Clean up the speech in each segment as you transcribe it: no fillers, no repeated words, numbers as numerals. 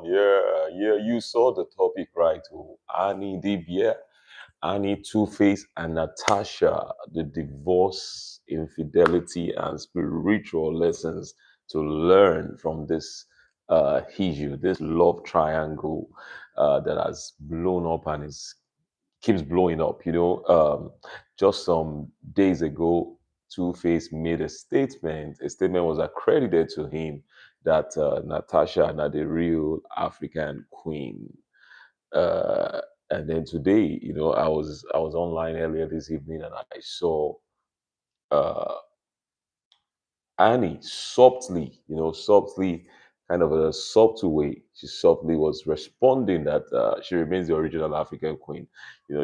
Yeah. You saw the topic right. Oh, Annie Dibia, Annie, Tuface, and Natasha, the divorce, infidelity, and spiritual lessons to learn from this issue, this love triangle that has blown up and is keeps blowing up. Just some days ago, Two Face made a statement. A statement was accredited to him that Natasha not the real African queen. Uh, and then today, I was online earlier this evening and I saw uh, Annie softly, softly, kind of a subtle way, she softly was responding that she remains the original African queen.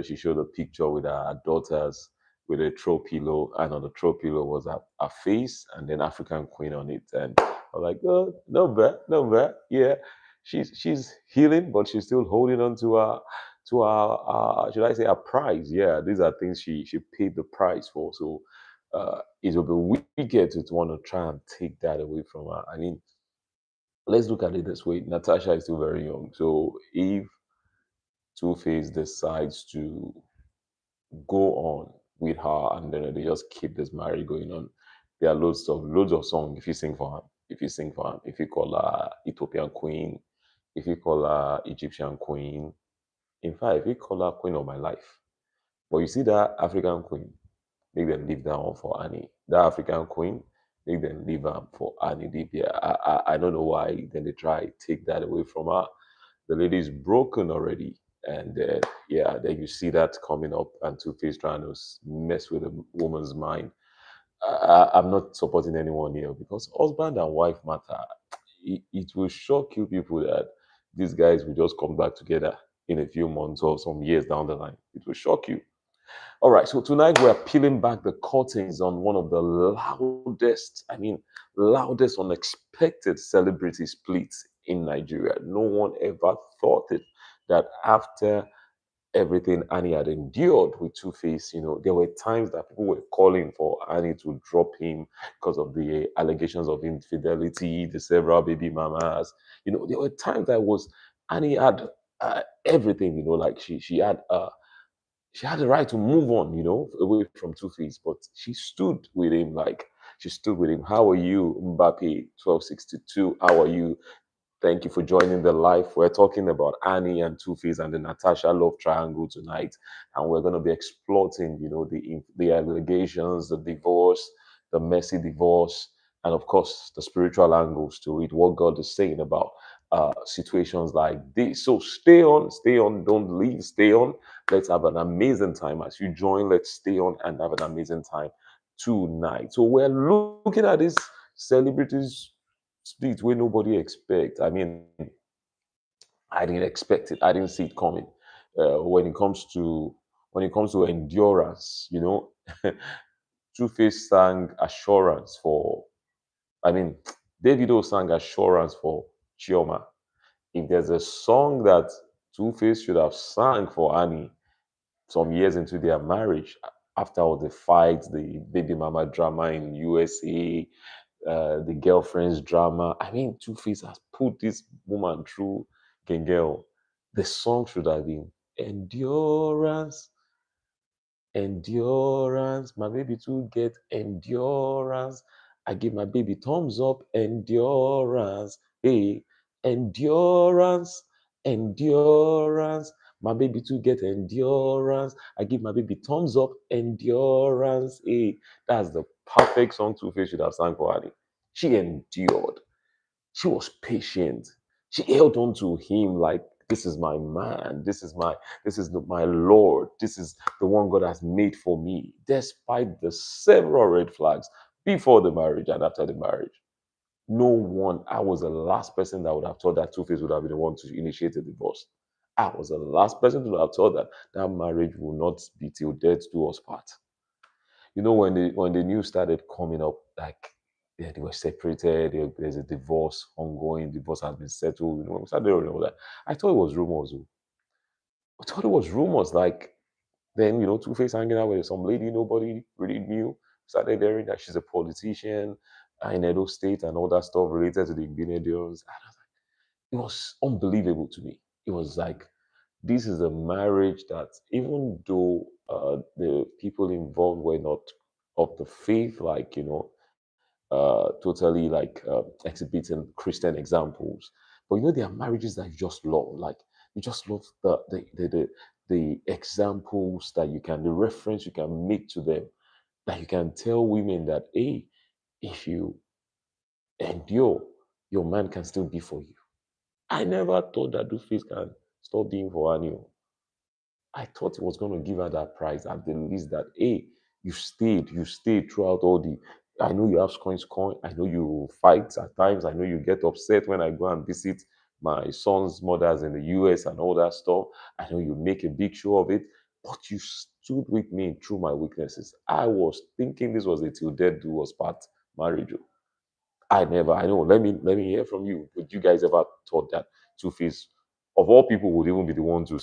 She showed a picture with her daughters with a throw pillow, and on the throw pillow was a face and then African queen on it. And I was like, oh, no bad, no bad. Yeah, she's healing, but she's still holding on to should I say, a prize. Yeah, these are things she paid the price for. So it will be wicked to want to try and take that away from her. I mean, let's look at it this way. Natasha is still very young. So if Two Face decides to go on with her and then they just keep this marriage going on, there are loads of songs if you sing for him. If you sing for him, if you call her Ethiopian Queen, if you call her Egyptian Queen, in fact, if you call her Queen of My Life. But you see that African Queen, make them leave that one for Annie. That African queen, make them leave her for Annie Dibia. I don't know why then they try to take that away from her. The lady is broken already. And yeah, then you see that coming up and Two Face trying to mess with a woman's mind. I'm not supporting anyone here because husband and wife matter. It will shock you people that these guys will just come back together in a few months or some years down the line. It will shock you. All right, so tonight we're peeling back the curtains on one of the loudest unexpected celebrity splits in Nigeria. No one ever thought it that after everything Annie had endured with Two Face, there were times that people were calling for Annie to drop him because of the allegations of infidelity, the several baby mamas. There were times that was Annie had everything, like she had the right to move on, away from Two Face, but she stood with him like she stood with him. How are you, Mbappe 1262? How are you? Thank you for joining the live. We're talking about Annie and Two Face and the Natasha love triangle tonight, and we're going to be exploiting, the allegations, the divorce, the messy divorce, and of course the spiritual angles to it. What God is saying about situations like this. So stay on, don't leave, stay on. Let's have an amazing time as you join. Let's stay on and have an amazing time tonight. So we're looking at this celebrities split where nobody expect. I mean, I didn't expect it. I didn't see it coming. When it comes to endurance, Two Face sang assurance for. I mean, Davido sang assurance for Chioma. If there's a song that Two Face should have sang for Annie some years into their marriage, after all the fights, the baby mama drama in USA, the girlfriend's drama. I mean, Two Face has put this woman through Gengel. The song should have been endurance, endurance. My baby to get endurance. I give my baby thumbs up, endurance. Hey, endurance, endurance. My baby to get endurance. I give my baby thumbs up, endurance. Hey, that's the perfect song Two Face should have sang for Annie. She endured. She was patient. She held on to him like this is my man. My Lord. This is the one God has made for me, despite the several red flags before the marriage and after the marriage. No one, I was the last person that would have thought that Two Face would have been the one to initiate a divorce. I was the last person to have thought that that marriage will not be till death do us part. When the news started coming up, like yeah, they were separated, there's a divorce ongoing, divorce has been settled. We started hearing all that. I thought it was rumors. Oh. I thought it was rumors. Like then, Two Face hanging out with some lady nobody really knew. Started hearing that she's a politician in Edo State and all that stuff related to the billionaires. it was unbelievable to me. It was like this is a marriage that, even though the people involved were not of the faith, like totally like exhibiting Christian examples, but there are marriages that you just love, like you just love the examples that you can, the reference you can make to them, that you can tell women that, hey, if you endure, your man can still be for you. I never thought that Tuface can stop being for Annie. I thought he was going to give her that prize at the least, that, hey, you stayed throughout all the. I know you have coin. I know you fight at times. I know you get upset when I go and visit my son's mothers in the US and all that stuff. I know you make a big show of it, but you stood with me through my weaknesses. I was thinking this was a till death do us part marriage. Oh. I know. Let me hear from you. Would you guys ever thought that Two Face, of all people, would even be the one to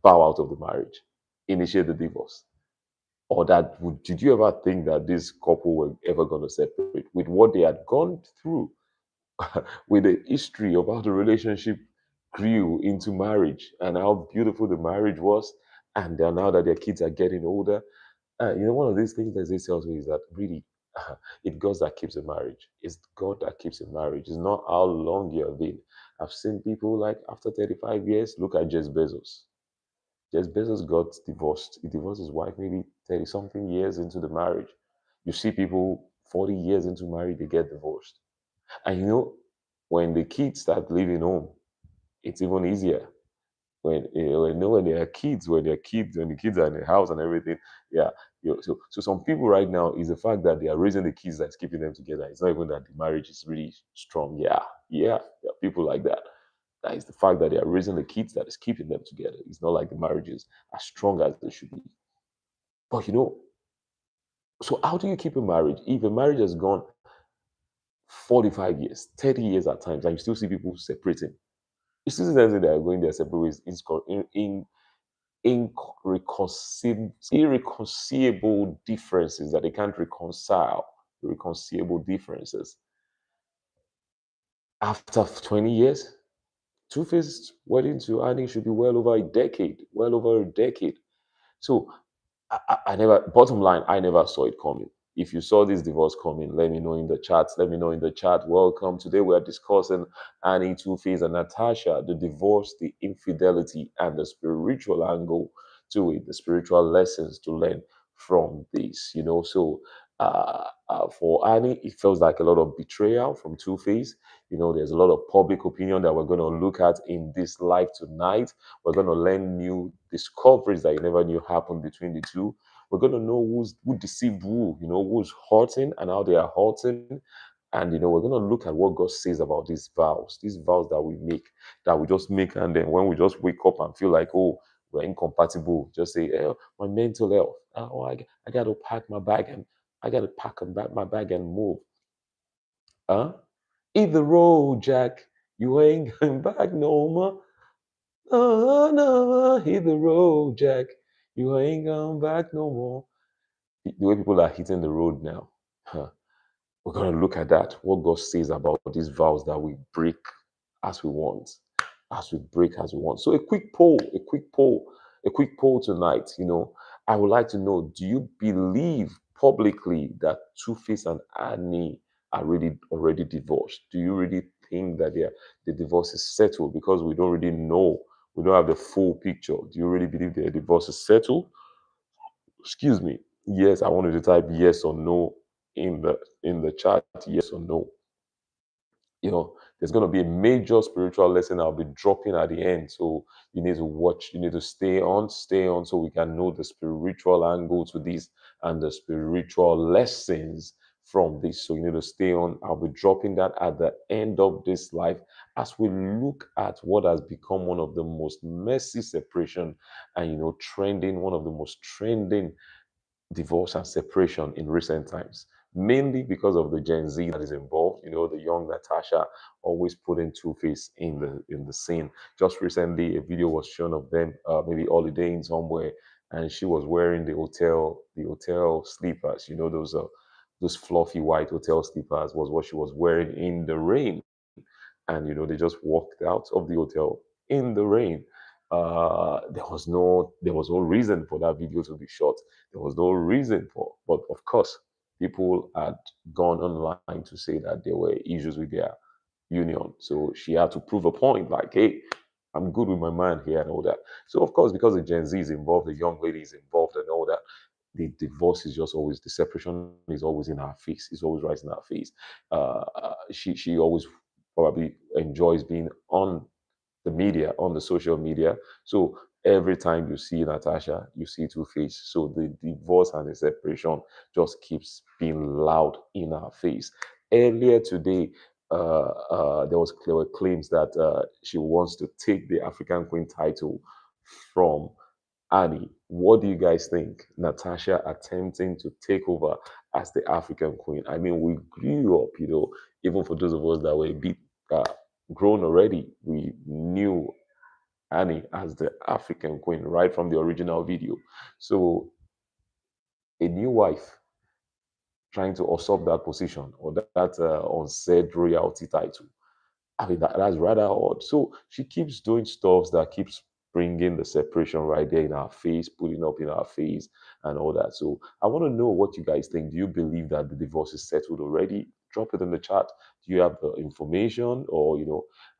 bow out of the marriage, initiate the divorce? Or that did you ever think that this couple were ever going to separate with what they had gone through, with the history of how the relationship grew into marriage and how beautiful the marriage was, and then now that their kids are getting older, one of these things that they tells me is that really, it's God that keeps a marriage. It's God that keeps a marriage. It's not how long you have been. I've seen people like after 35 years, look at Jeff Bezos. Jeff Bezos got divorced. He divorced his wife maybe 30 something years into the marriage. You see people 40 years into marriage, they get divorced. And when the kids start leaving home, it's even easier when when the kids are in the house and everything. Yeah. So some people right now is the fact that they are raising the kids that's keeping them together. It's not even that the marriage is really strong. Yeah, there are people like that. That is the fact that they are raising the kids that is keeping them together. It's not like the marriage is as strong as they should be. But so how do you keep a marriage if a marriage has gone 45 years, 30 years at times, and you still see people separating? You still see them saying they are going their separate ways irreconcilable differences that they can't reconcile, irreconcilable differences. After 20 years, Two-Face wedding to Annie should be well over a decade. So I never, bottom line, I never saw it coming. If you saw this divorce coming, let me know in the chat. Let me know in the chat. Welcome. Today we are discussing Annie, Two-Face, and Natasha, the divorce, the infidelity, and the spiritual angle to it, the spiritual lessons to learn from this. For Annie, it feels like a lot of betrayal from Two-Face. There's a lot of public opinion that we're going to look at in this live tonight. We're going to learn new discoveries that you never knew happened between the two. We're going to know who deceived who's hurting and how they are hurting. And, we're going to look at what God says about these vows that we make, that we just make. And then when we just wake up and feel like, oh, we're incompatible, just say, hey, my mental health. Oh, I got to pack my bag and I got to pack my bag and move. Huh? Hit the road, Jack. You ain't going back no more. No, no, hit the road, Jack. You ain't going back no more. The way people are hitting the road now. Huh. We're going to look at that, what God says about these vows that we break as we want, as we break as we want. So a quick poll tonight. I would like to know, do you believe publicly that Two-Face and Annie are really already divorced? Do you really think that the divorce is settled? Because we don't really know. We don't have the full picture. Do you really believe their divorce is settled? Excuse me. Yes, I wanted to type yes or no in the chat. Yes or no. There's going to be a major spiritual lesson I'll be dropping at the end. So you need to watch, you need to stay on so we can know the spiritual angle to this and the spiritual lessons from this. So you need to stay on. I'll be dropping that at the end of this live as we look at what has become one of the most messy separation and, trending, one of the most trending divorce and separation in recent times, mainly because of the Gen Z that is involved. The young Natasha always putting Two-Face in the scene. Just recently, a video was shown of them, maybe holidaying somewhere, and she was wearing the hotel slippers. Those fluffy white hotel slippers was what she was wearing in the rain. and they just walked out of the hotel in the rain. There was no reason for that video to be shot. There was no reason for, but of course, people had gone online to say that there were issues with their union. So she had to prove a point, like, hey, I'm good with my man here and all that. So of course, because the Gen Z is involved, the young lady is involved and all that, the divorce is just always, the separation is always in her face. It's always right in her face. She always probably enjoys being on the media, on the social media. So every time you see Natasha, you see Two-Face. So the divorce and the separation just keeps being loud in her face. Earlier today, there were claims that she wants to take the African Queen title from Annie. What do you guys think? Natasha attempting to take over as the African Queen. I mean, we grew up, even for those of us that were a bit uh, grown already, we knew Annie as the African Queen right from the original video. So a new wife trying to usurp that position or that unsaid royalty title. I mean, that's rather odd. So she keeps doing stuff that keeps bringing the separation right there in our face, putting up in our face, and all that. So I want to know what you guys think. Do you believe that the divorce is settled already? Drop it in the chat. Do you have the information,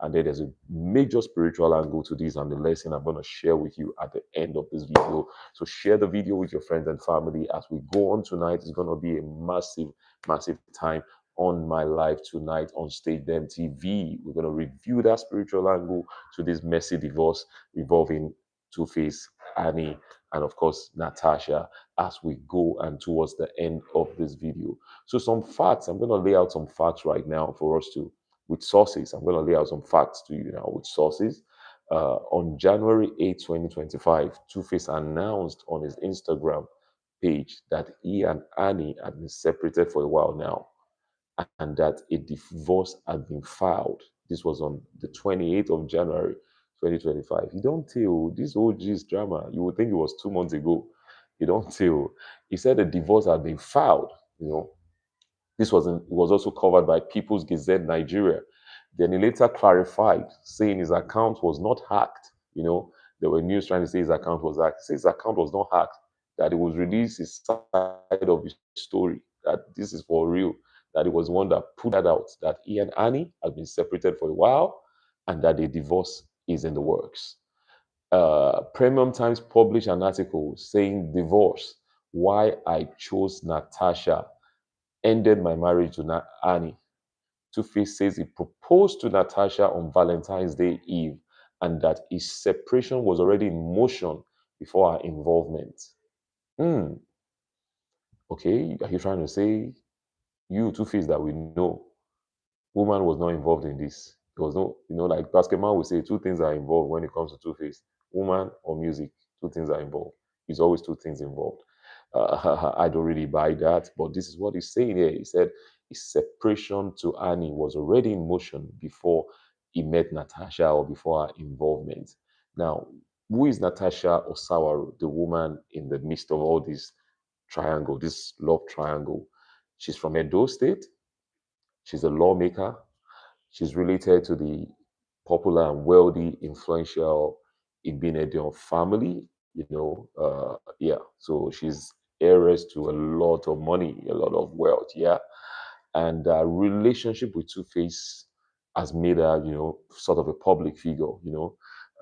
and then there's a major spiritual angle to this and the lesson I'm going to share with you at the end of this video. So share the video with your friends and family as we go on tonight. It's going to be a massive, massive time on my live tonight on Stage Them TV. We're going to review that spiritual angle to this messy divorce involving Two-Face, Annie, and of course Natasha as we go and towards the end of this video. So some facts, I'm going to lay out some facts right now for us to, with sources. I'm going to lay out some facts to you now with sources. On January 8th, 2025, Two-Face announced on his Instagram page that he and Annie had been separated for a while now and that a divorce had been filed. This was on the 28th of January, 2025. You don't tell this OG's drama. You would think it was 2 months ago. You don't tell. He said a divorce had been filed. It was also covered by People's Gazette Nigeria. Then he later clarified, saying his account was not hacked. There were news trying to say his account was hacked. He said his account was not hacked, that it was released his side of his story, that this is for real, that it was one that put that out, that he and Annie had been separated for a while, and that a divorce is in the works. Premium Times published an article saying divorce, why I chose Natasha, ended my marriage to Annie. Two-Face says he proposed to Natasha on Valentine's Day Eve and that his separation was already in motion before her involvement. Hmm. Okay, are you trying to say you, Two-Face, that we know, woman was not involved in this? There was no, like basketball would say, two things are involved when it comes to Two-Face: woman or music. Two things are involved. It's always two things involved. I don't really buy that, but this is what he's saying here. He said his separation to Annie was already in motion before he met Natasha or before her involvement. Now, who is Natasha Osawaru, the woman in the midst of all this triangle, this love triangle? She's from Edo State. She's a lawmaker. She's related to the popular and wealthy, influential Ibinedion family. Yeah. So she's heiress to a lot of money, a lot of wealth. Yeah, and relationship with Two-Face has made her, sort of a public figure.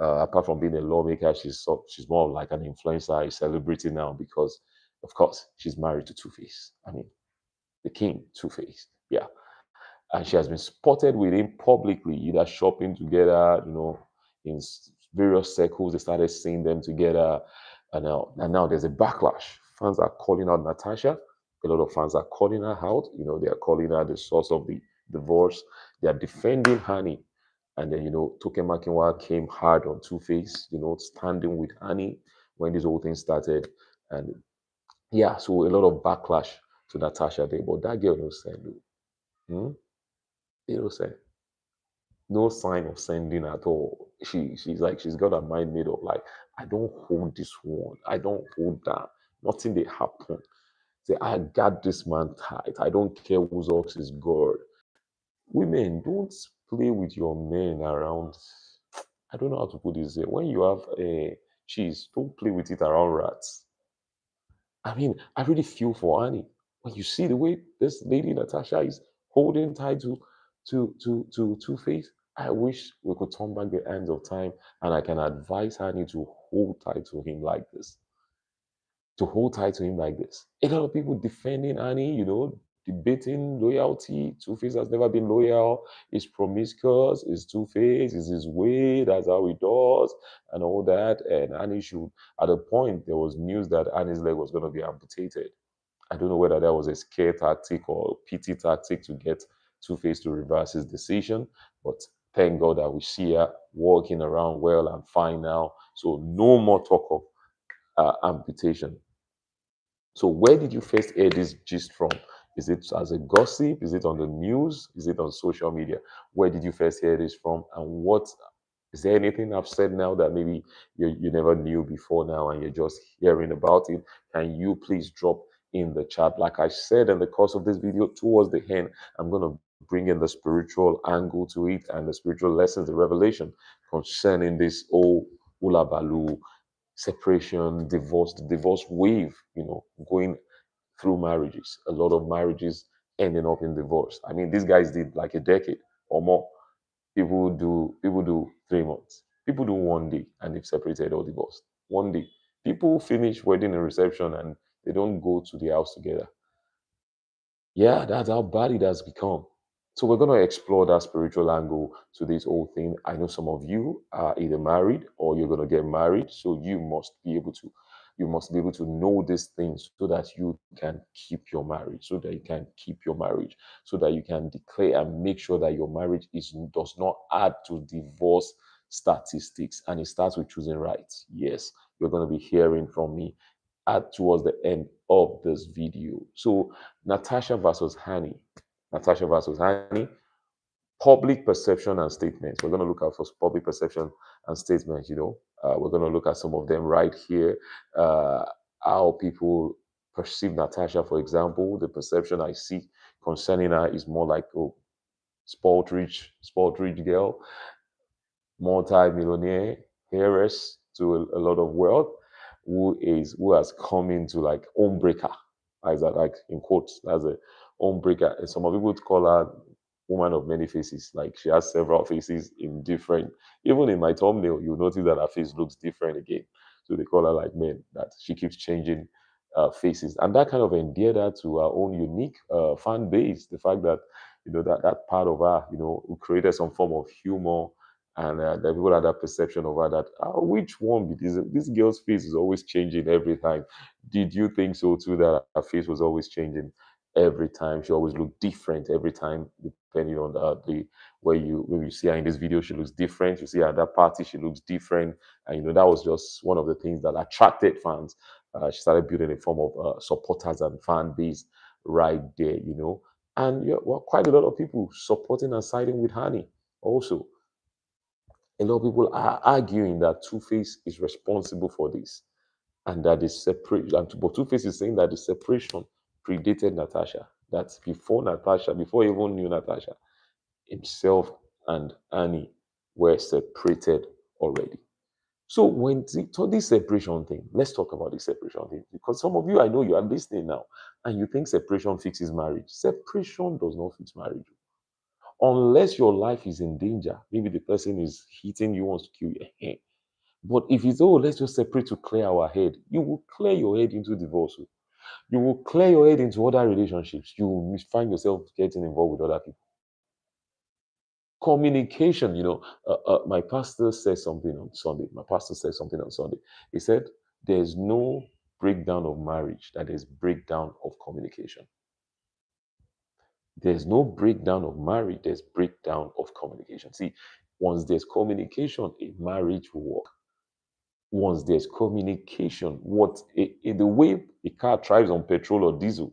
Apart from being a lawmaker, she's more like an influencer, a celebrity now because, of course, she's married to Two-Face. I mean, the king, Two-Face. Yeah, and she has been spotted with him publicly, either shopping together, in various circles. They started seeing them together, and now there's a backlash. Fans are calling out Natasha. A lot of fans are calling her out. They are calling her the source of the divorce. They are defending Honey. And then, Toke Makinwa came hard on Two-Face, standing with Honey when this whole thing started. And yeah, so a lot of backlash to Natasha there. But that girl no send. Hmm? You know, say no sign of sending at all. She's like she's got her mind made up. Like I don't hold this one. I don't hold that. Nothing they happen. Say I got this man tight. I don't care whose ox is God. Women don't play with your men around. I don't know how to put this here. When you have a cheese, don't play with it around rats. I mean, I really feel for Annie. When you see the way this lady Natasha is holding tight to Two Face, I wish we could turn back the hands of time and I can advise Annie to hold tight to him like this. To hold tight to him like this. A lot of people defending Annie, debating loyalty. Two Face has never been loyal. He's promiscuous. He's Two Face. Is his way. That's how he does, and all that. And Annie should. At a point, there was news that Annie's leg was going to be amputated. I don't know whether that was a scare tactic or pity tactic to get Two Face to reverse his decision, but thank God that we see her walking around well and fine now. So no more talk of amputation. So where did you first hear this gist from? Is it as a gossip? Is it on the news? Is it on social media? Where did you first hear this from? And what is there anything I've said now that maybe you never knew before now and you're just hearing about it? Can you please drop in the chat? Like I said in the course of this video, towards the end, I'm gonna bring in the spiritual angle to it and the spiritual lessons, the revelation concerning this old ulabalu separation, divorce, the divorce wave, going through marriages. A lot of marriages ending up in divorce. I mean, these guys did like a decade or more. People do 3 months. People do one day and they've separated or divorced. One day. People finish wedding and reception and they don't go to the house together. Yeah, that's how bad it has become. So we're going to explore that spiritual angle to this whole thing. I know some of you are either married or you're going to get married, so you must be able to know these things so that you can keep your marriage, so that you can declare and make sure that your marriage does not add to divorce statistics, and it starts with choosing right. Yes, you're going to be hearing from me at towards the end of this video. So Natasha versus Hani. Natasha versus Hani. Public perception and statements. We're going to look at for public perception and statements. We're going to look at some of them right here. Uh, how people perceive Natasha, for example, the perception I see concerning her is more like, oh, spoiled rich girl, multi-millionaire heiress to a lot of wealth, who has come into like homebreaker, as that like in quotes, as a homebreaker. And some of people would call her woman of many faces. Like she has several faces in different. Even in my thumbnail, you notice that her face looks different again. So they call her like men. That she keeps changing faces, and that kind of endeared her to her own unique fan base. The fact that that part of her, who created some form of humor, and the people had that perception of her that which one? Because this girl's face is always changing every time. Did you think so too, that her face was always changing every time? She always looked different every time, depending on the where you when you see her in this video, she looks different. You see her at that party, she looks different, and that was just one of the things that attracted fans. She started building a form of supporters and fan base right there, and well, quite a lot of people supporting and siding with Hani also. A lot of people are arguing that Two Face is responsible for this and that the separation, but Two Face is saying that the separation predated Natasha. That before he even knew Natasha, himself and Annie were separated already. So this separation thing, let's talk about this separation thing, because some of you, I know you are listening now and you think separation fixes marriage. Separation does not fix marriage unless your life is in danger. Maybe the person is hitting you, wants to kill your hair. But if it's, oh, let's just separate to clear our head, you will clear your head into divorce. You will clear your head into other relationships. You will find yourself getting involved with other people. Communication, my pastor said something on Sunday. He said, there's no breakdown of marriage, that is breakdown of communication. There's no breakdown of marriage, there's breakdown of communication. See, once there's communication, a marriage will work. Once there's communication, in the way a car thrives on petrol or diesel,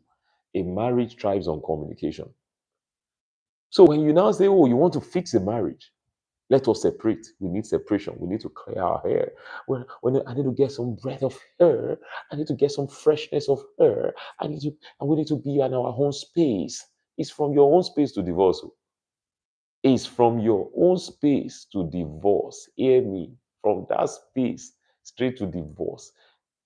a marriage thrives on communication. So when you now say, oh, you want to fix a marriage, let us separate. We need separation. We need to clear our hair. When I need to get some breath of hair, I need to get some freshness of hair. And we need to be in our own space. It's from your own space to divorce. It's from your own space to divorce. Hear me. From that space straight to divorce.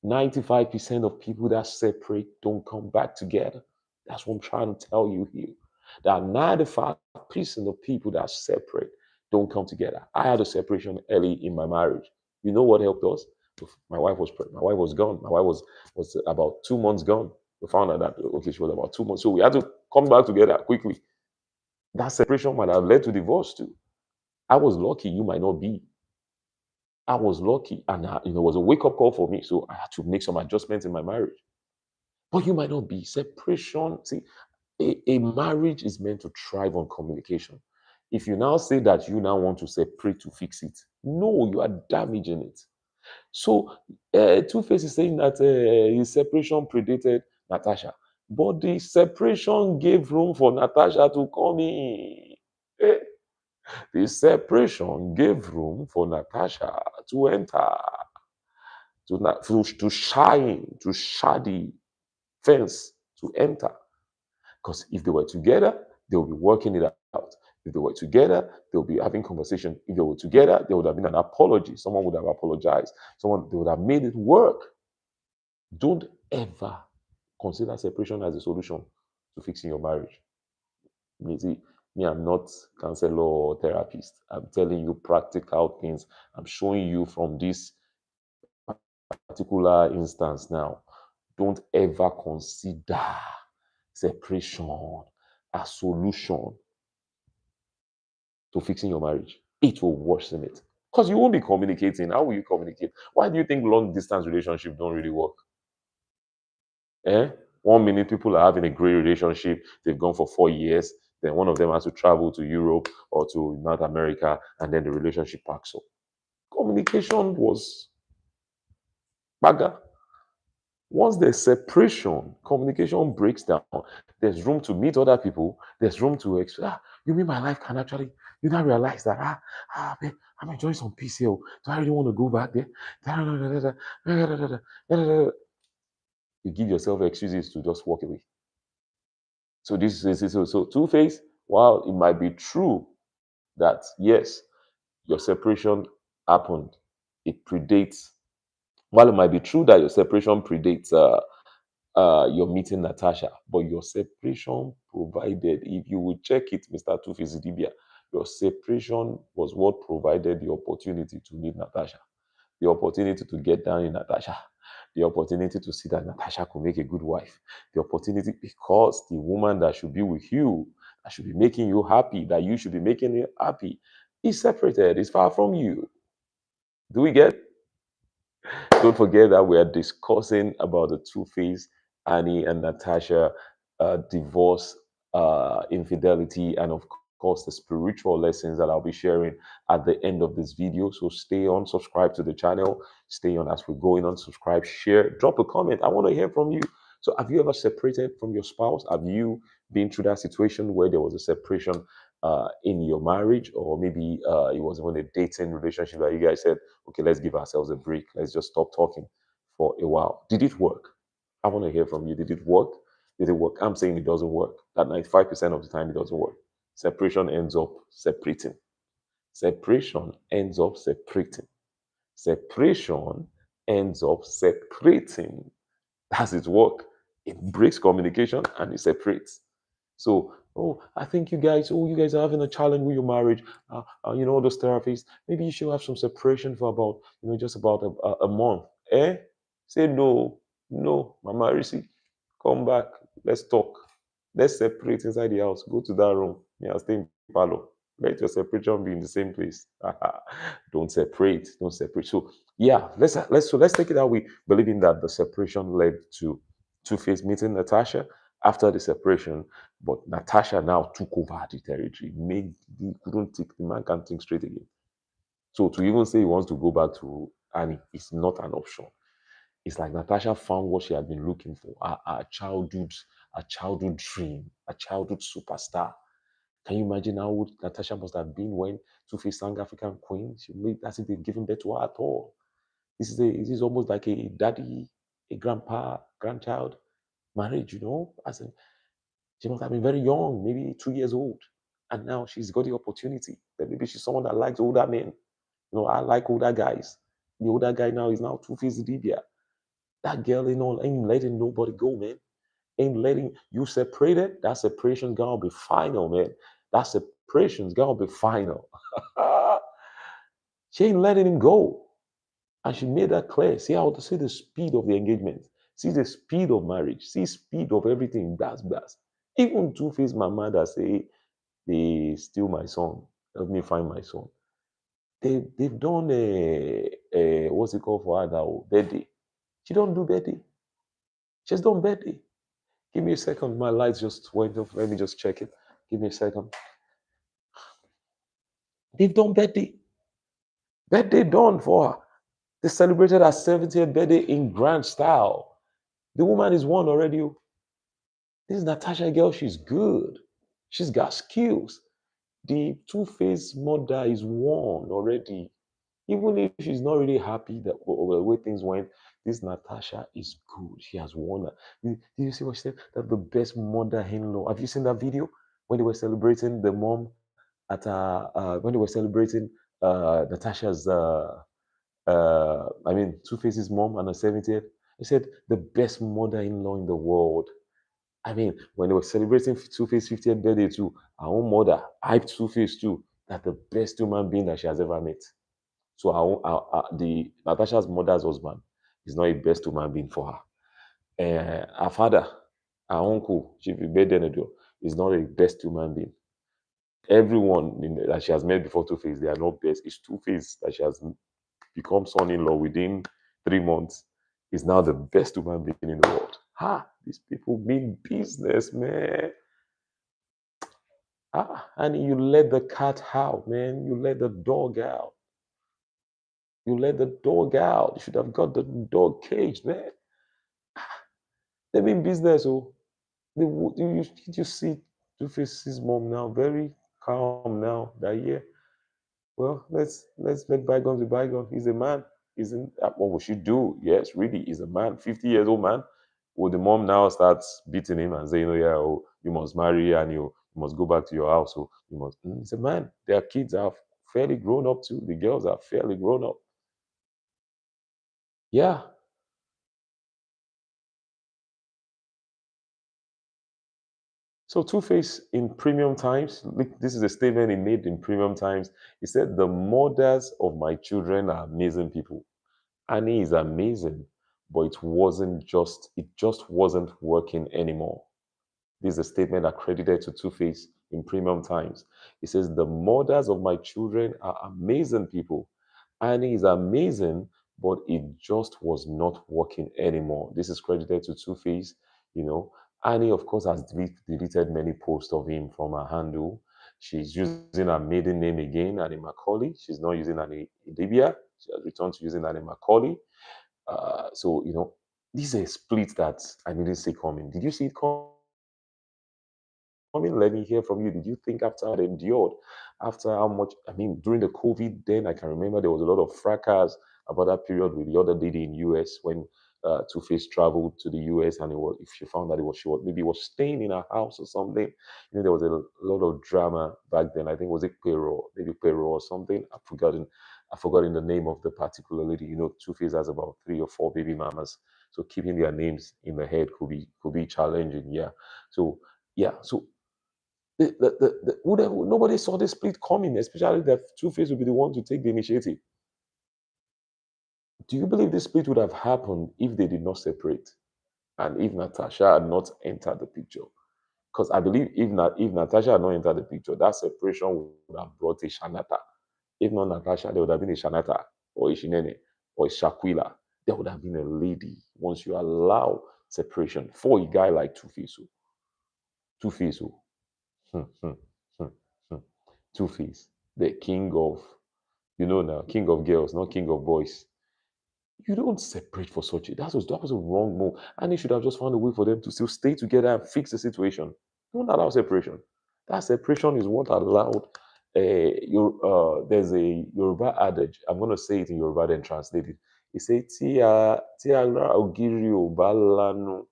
95% of people that separate don't come back together. That's what I'm trying to tell you here. That 95% of people that separate don't come together. I had a separation early in my marriage. You know what helped us? My wife was pregnant. My wife was gone. My wife was about 2 months gone. We found out that okay, she was about 2 months. So we had to come back together quickly. That separation might have led to divorce too. I was lucky. You might not be. I was lucky, and it was a wake up call for me. So I had to make some adjustments in my marriage. But you might not be. Separation. See, a marriage is meant to thrive on communication. If you now say that you now want to separate to fix it, no, you are damaging it. So Tuface is saying that his separation predated Natasha, but the separation gave room for Natasha to come in. Eh, The separation gave room for Natasha to enter, to shine, to shady fence to enter. Because if they were together, they would be working it out. If they were together, they would be having conversation. If they were together, there would have been an apology. Someone would have apologized. They would have made it work. Don't ever consider separation as a solution to fixing your marriage. See, me, I'm not counselor or therapist. I'm telling you practical things. I'm showing you from this particular instance now. Don't ever consider separation as solution to fixing your marriage. It will worsen it. Because you won't be communicating. How will you communicate? Why do you think long distance relationships don't really work? Eh? 1 minute people are having a great relationship, they've gone for 4 years, then one of them has to travel to Europe or to North America, and then the relationship packs up. Communication was bagger. Once there's separation, communication breaks down. There's room to meet other people. There's room to you mean my life can actually, you now realize that, babe, I'm enjoying some peace here. Do I really want to go back there? You give yourself excuses to just walk away. So this is so Two-Face, while it might be true that yes, your separation happened, it predates, while it might be true that your separation predates you're meeting Natasha, but your separation provided, if you would check it, Mr. Tuface Idibia, your separation was what provided the opportunity to meet Natasha, the opportunity to get down in Natasha, the opportunity to see that Natasha could make a good wife, the opportunity because the woman that should be with you, that should be making you happy, that you should be making you happy, is separated, is far from you. Do we get? Don't forget that we are discussing about the Two-Face, Annie and Natasha divorce, infidelity, and of course the spiritual lessons that I'll be sharing at the end of this video. So stay on, subscribe to the channel, stay on as we're going on, subscribe, share, drop a comment. I want to hear from you. So have you ever separated from your spouse? Have you been through that situation where there was a separation in your marriage, or maybe it was even a dating relationship that you guys said, okay, let's give ourselves a break. Let's just stop talking for a while. Did it work? I want to hear from you. Did it work? Did it work? I'm saying it doesn't work. That 95% of the time, it doesn't work. Separation ends up separating. Separation ends up separating. Separation ends up separating. That's its work. It breaks communication and it separates. So, I think you guys are having a challenge with your marriage. All those therapists, maybe you should have some separation for about, just about a month. Eh? Say no, no, Mama Risi, come back. Let's talk. Let's separate inside the house. Go to that room. Me, I'll stay in palo. Let your separation be in the same place. Don't separate. Don't separate. So yeah, let's take it out. We believing that the separation led to Two-Face meeting Natasha after the separation, but Natasha now took over the territory. He couldn't think, the man can't think straight again. So to even say he wants to go back to Annie is not an option. It's like Natasha found what she had been looking for, a childhood dream, a childhood superstar. Can you imagine how old Natasha must have been when Two-Face sang African Queen? She made as if they've given birth to her at all. This is almost like a daddy, a grandpa, grandchild marriage, As in, she must have been very young, maybe 2 years old. And now she's got the opportunity that maybe she's someone that likes older men. I like older guys. The older guy now is now Tuface Idibia. That girl ain't letting nobody go, man. Ain't letting you separated. That separation's gonna be final, man. That separation's gonna be final. She ain't letting him go. And she made that clear. See the speed of the engagement. See the speed of marriage. See speed of everything. That's. Even Two-Face mama that say they steal my son. Help me find my son. They've done a what's it called for her now? Birthday. She don't do birthday. She's done birthday. Give me a second. My lights just went off. Let me just check it. Give me a second. They've done birthday. Birthday done for her. They celebrated her 70th birthday in grand style. The woman is one already. Oh. This Natasha girl, she's good. She's got skills. The Two-Face mother is one already. Even if she's not really happy that the way things went, this Natasha is good. She has won. Did you see what she said? That the best mother-in-law. Have you seen that video when they were celebrating the mom at when they were celebrating Natasha's Two-Face's mom on her 70th? They said the best mother-in-law in the world. I mean, when they were celebrating Two-Face 50th birthday too, her own mother hyped Two-Face too. That the best human being that she has ever met. So the Natasha's mother's husband is not a best human being for her. Her father, her uncle, Chief Ibedenedo, is not a best human being. Everyone that she has met before Two-Face, they are not best. It's Two-Face that she has become son-in-law within 3 months. Is now the best human being in the world. These people mean business, man. And you let the cat out, man. You let the dog out. You let the dog out. You should have got the dog caged, man. They mean business, oh. You see Two-Face's mom now, very calm now. That yeah, well, let's let bygones be bygones. He's a man. Isn't what would she do? Yes, really, he's a man, 50 years old man. Would the mom now start beating him and say, yeah, oh, you must marry and you must go back to your house. So you must. He's a man. Their kids are fairly grown up too. The girls are fairly grown up. Yeah. So Two-Face in Premium Times, this is a statement he made in Premium Times. He said, "The mothers of my children are amazing people. Annie is amazing, but it just wasn't working anymore." This is a statement accredited to Two-Face in Premium Times. He says, "The mothers of my children are amazing people. Annie is amazing, but it just was not working anymore." This is credited to Two-Face. You know, Annie, of course, has deleted many posts of him from her handle. She's using her maiden name again, Annie Macaulay. She's not using Annie Idibia. She has returned to using Annie Macaulay. This is a split that I didn't see coming. Did you see it coming? Let me hear from you. Did you think after I endured, after how much, during the COVID, then I can remember there was a lot of fracas about that period with the other lady in US when Two-Face traveled to the US and if she found that maybe was staying in her house or something. There was a lot of drama back then. I think was it Pero or something. I've forgotten the name of the particular lady. Two-Face has about 3 or 4 baby mamas. So keeping their names in the head could be challenging. Yeah. So yeah. So nobody saw the split coming, especially that Two-Face would be the one to take the initiative. Do you believe this split would have happened if they did not separate and if Natasha had not entered the picture? Because I believe if Natasha had not entered the picture, that separation would have brought a Shanata. If not Natasha, there would have been a Shanata or a Shinene or a Shaquila. There would have been a lady once you allow separation for a guy like Two-Face. Two-Face. Hmm, hmm, hmm, hmm. Two-Face, the king of, now, king of girls, not king of boys. You don't separate for such a that was a wrong move. And they should have just found a way for them to still stay together and fix the situation. Don't allow separation. That separation is what allowed there's a Yoruba adage. I'm gonna say it in Yoruba then translate it. It says Tí ara ògiri ò bá lanu,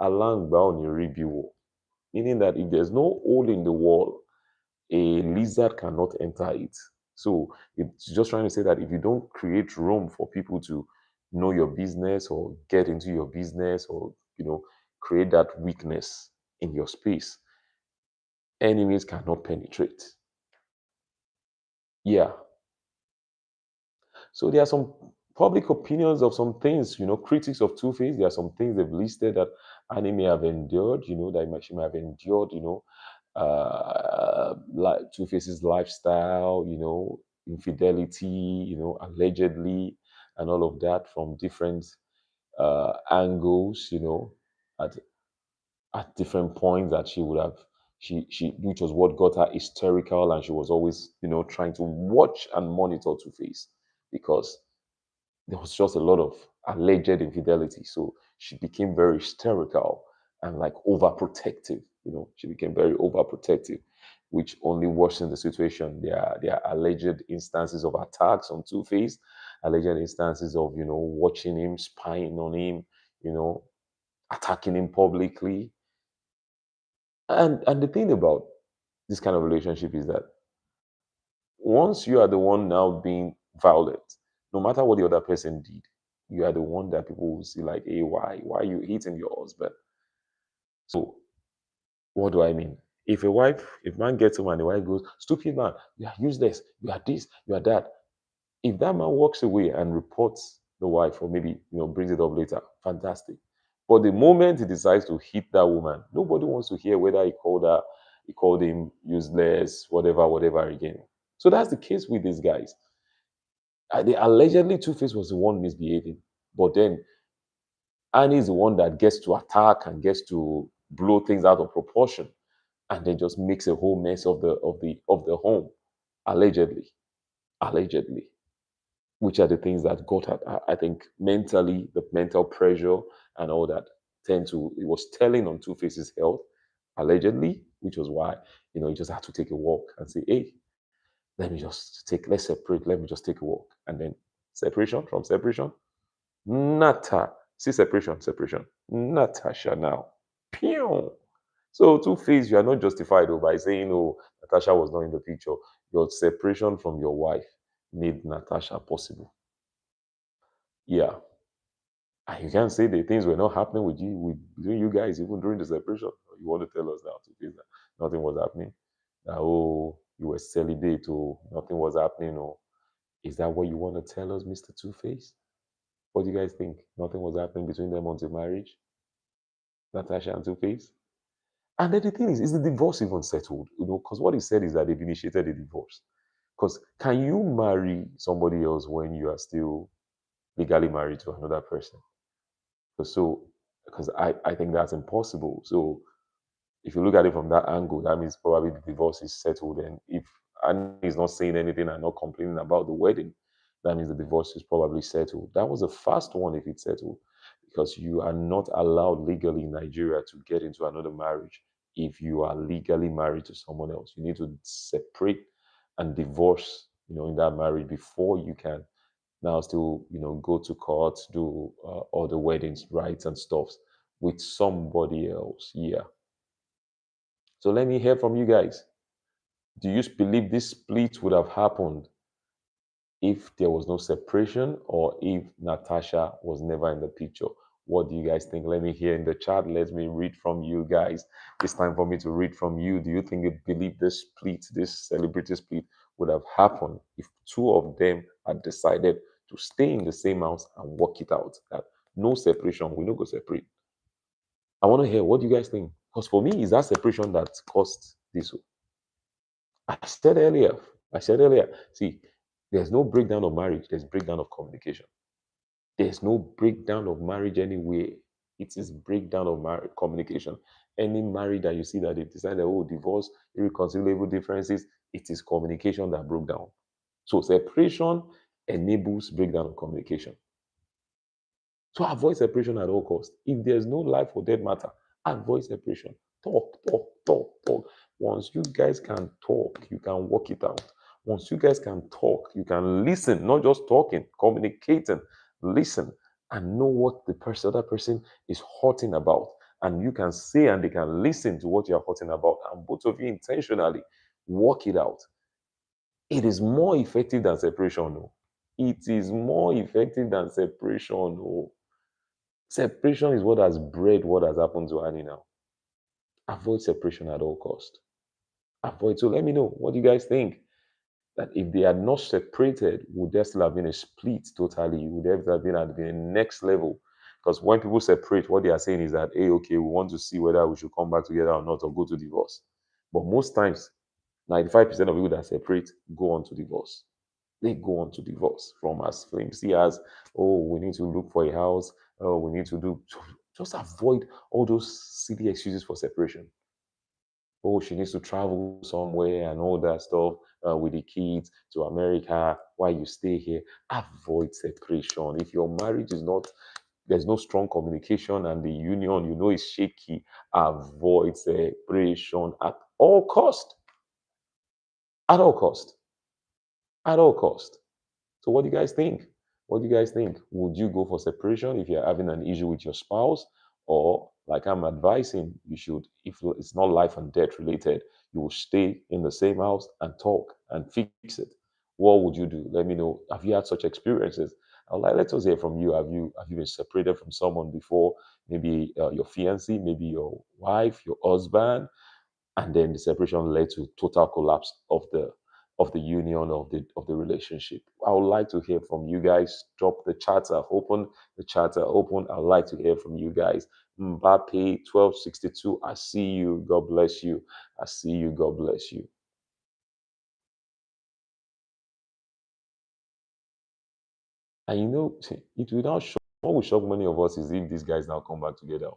alangba ò ní rí bí wọ̀. Meaning that if there's no hole in the wall, a lizard cannot enter it. So it's just trying to say that if you don't create room for people to know your business or get into your business, or create that weakness in your space, enemies cannot penetrate. Yeah. So there are some public opinions of some things, critics of Two-Face. There are some things they've listed that Annie may have endured, she may have endured, like Two-Face's lifestyle, infidelity, allegedly, and all of that from different angles, at different points that she would have which was what got her hysterical, and she was always, trying to watch and monitor Two-Face because there was just a lot of alleged infidelity. So she became very hysterical and like overprotective. She became very overprotective, which only worsened the situation. There are alleged instances of attacks on Two-Face, alleged instances of watching him, spying on him, attacking him publicly. And the thing about this kind of relationship is that once you are the one now being violent, no matter what the other person did, you are the one that people will see like, hey, why are you hitting your husband? So what do I mean? If man gets home and the wife goes, stupid man, you are useless, you are this, you are that. If that man walks away and reports the wife, or maybe brings it up later, fantastic. But the moment he decides to hit that woman, nobody wants to hear whether he called him useless, whatever again. So that's the case with these guys. Allegedly Two-Face was the one misbehaving, but then Annie is the one that gets to attack and gets to blow things out of proportion, and then just makes a whole mess of the home, allegedly, allegedly. Which are the things that got her, I think, mentally, the mental pressure and all that it was telling on Two-Face's health, allegedly, which was why, he just had to take a walk and say, hey, let's separate, let me just take a walk. And then separation from separation, separation, Natasha now. Pew! So Two-Face, you are not justified by saying, oh, Natasha was not in the picture. Your separation from your wife made Natasha possible. Yeah. And you can't say the things were not happening between you guys, even during the separation. You want to tell us now Two-Face, that nothing was happening? That, oh, you were celibate, or nothing was happening, or is that what you want to tell us, Mr. Two-Face? What do you guys think? Nothing was happening between them until marriage? Natasha and Two-Face? And then the thing is the divorce even settled? Because what he said is that they've initiated a divorce. Because can you marry somebody else when you are still legally married to another person? Because I think that's impossible. So if you look at it from that angle, that means probably the divorce is settled. And if Annie is not saying anything and not complaining about the wedding, that means the divorce is probably settled. That was a fast one if it's settled, because you are not allowed legally in Nigeria to get into another marriage if you are legally married to someone else. You need to separate and divorce, in that marriage before you can now still, go to court, do all the weddings, rights and stuff with somebody else. Yeah. So let me hear from you guys. Do you believe this split would have happened if there was no separation, or if Natasha was never in the picture? What do you guys think? Let me hear in the chat. Let me read from you guys. It's time for me to read from you. Do you think you believe this split, this celebrity split, would have happened if two of them had decided to stay in the same house and work it out? That no separation, we no go separate. I want to hear what do you guys think. Because for me, it's that separation that caused this. I said earlier, see, there's no breakdown of marriage, there's breakdown of communication. There's no breakdown of marriage anywhere. It is breakdown of communication. Any marriage that you see that they decided, oh, divorce, irreconcilable differences, it is communication that broke down. So separation enables breakdown of communication. So avoid separation at all costs. If there's no life or death matter, avoid separation. Talk, talk, talk, talk. Once you guys can talk, you can work it out. Once you guys can talk, you can listen, not just talking, communicating, listen, and know what the other person is hurting about. And you can say and they can listen to what you're hurting about. And both of you intentionally Work it out. It is more effective than separation. No. It is more effective than separation. No. Separation is what has bred what has happened to Annie now. Avoid separation at all cost. Avoid. So let me know what you guys think. That if they had not separated, would there still have been a split totally? Would there have been at the next level? Because when people separate, what they are saying is that, hey, okay, we want to see whether we should come back together or not, or go to divorce. But most times, 95% of people that separate go on to divorce. They go on to divorce from as flimsy as, oh, we need to look for a house, oh, we need to do. Just avoid all those silly excuses for separation. Oh, she needs to travel somewhere and all that stuff with the kids to America while you stay here. Avoid separation. If your marriage is not, there's no strong communication and the union, you know, is shaky, avoid separation at all cost. At all cost. At all cost. So what do you guys think? What do you guys think? Would you go for separation if you're having an issue with your spouse? Or like I'm advising, you should, if it's not life and death related, you will stay in the same house and talk and fix it. What would you do? Let me know. Have you had such experiences? I would like, let us hear from you. Have you been separated from someone before? Maybe your fiancé, maybe your wife, your husband, and then the separation led to total collapse of the union of the relationship. I would like to hear from you guys. Drop the chat. I've opened the chat. Open. I'd like to hear from you guys. Mbappe 1262. I see you. God bless you. I see you. God bless you. And you know, it will not shock. What will shock many of us is if these guys now come back together.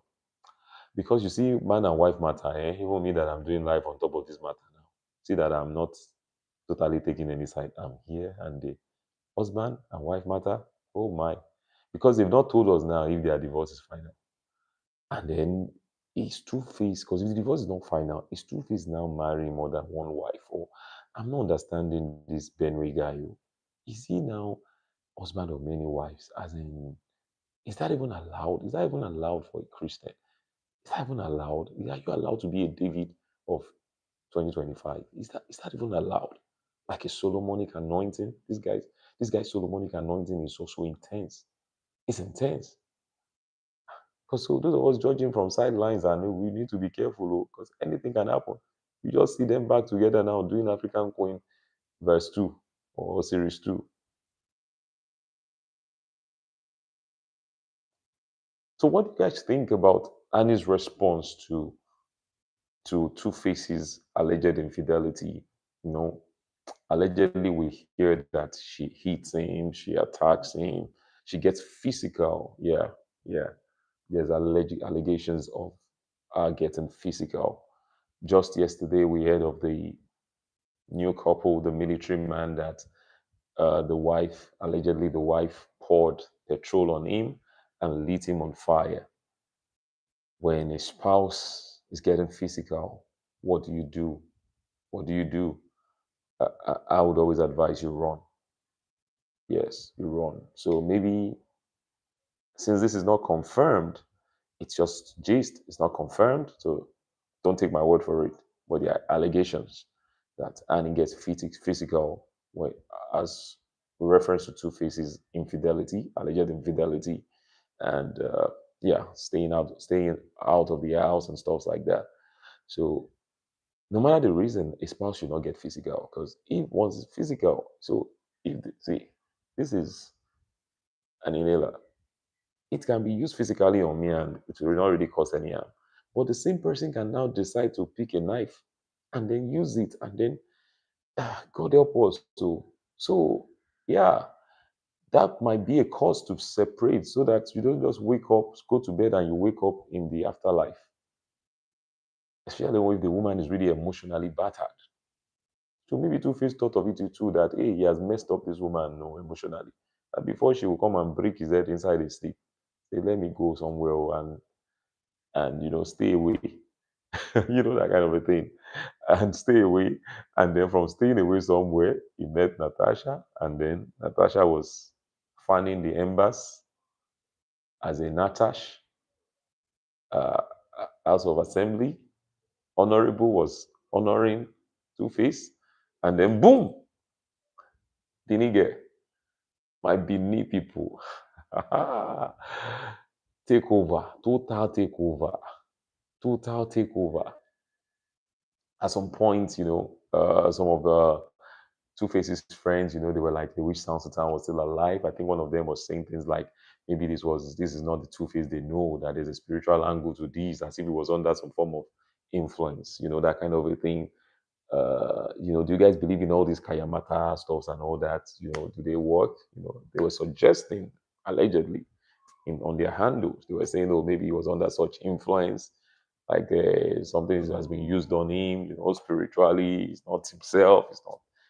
Because you see, man and wife matter. Even me that I'm doing life on top of this matter now. See that I'm not totally taking any side. I'm here and there. Husband and wife matter. Oh my. Because they've not told us now if their divorce is final. And then it's Two-Face, because if the divorce is not final, is Two-Face now marrying more than one wife? Or I'm not understanding this Benway guy. Oh. Is he now husband of many wives? As in, is that even allowed? Is that even allowed for a Christian? Is that even allowed? Are you allowed to be a David of 2025? Is that even allowed? Like a Solomonic anointing? This guy's Solomonic anointing is also intense. It's intense. Because so those of us judging from sidelines and we need to be careful because anything can happen. You just see them back together now doing African Queen verse 2 or series 2. So what do you guys think about Annie's response to Two Faces alleged infidelity? You know, allegedly we hear that she hits him, she attacks him, she gets physical. Yeah, yeah. There's allegations of her getting physical. Just yesterday, we heard of the new couple, the military man that allegedly the wife poured petrol on him and lit him on fire. When a spouse is getting physical, what do you do? What do you do? I would always advise you run. Yes, you run. So maybe since this is not confirmed, it's just gist. It's not confirmed, so don't take my word for it. But there are allegations that Annie gets physical when, as reference to Two Faces infidelity, alleged infidelity, and yeah, staying out of the house and stuff like that. So no matter the reason, a spouse should not get physical because if once it's physical, so see, this is an inhaler. It can be used physically on me and it will not really cause any harm. But the same person can now decide to pick a knife and then use it and then God help us. So yeah, that might be a cause to separate so that you don't just wake up, go to bed and you wake up in the afterlife. Especially if the woman is really emotionally battered. So maybe Two-Face thought of it too that hey, he has messed up this woman no, emotionally. And before she will come and break his head inside his sleep, say, let me go somewhere and stay away. That kind of a thing. And stay away. And then from staying away somewhere, he met Natasha, and then Natasha was fanning the embers as a Natash uh, House of Assembly. Honorable was honoring Two-Face, and then boom, the nigga, my Benin people. Take over, total takeover, total takeover. At some point, some of the Two Faces friends, they were like, they wish Sound Sultan was still alive. I think one of them was saying things like, maybe this is not the Two Face they know, that there's a spiritual angle to this, as if it was under some form of influence, that kind of a thing. Do you guys believe in all these Kayamata stuffs and all that? Do they work? They were suggesting, allegedly, on their handles. They were saying, oh, maybe he was under such influence, like something has been used on him, spiritually. He's not himself.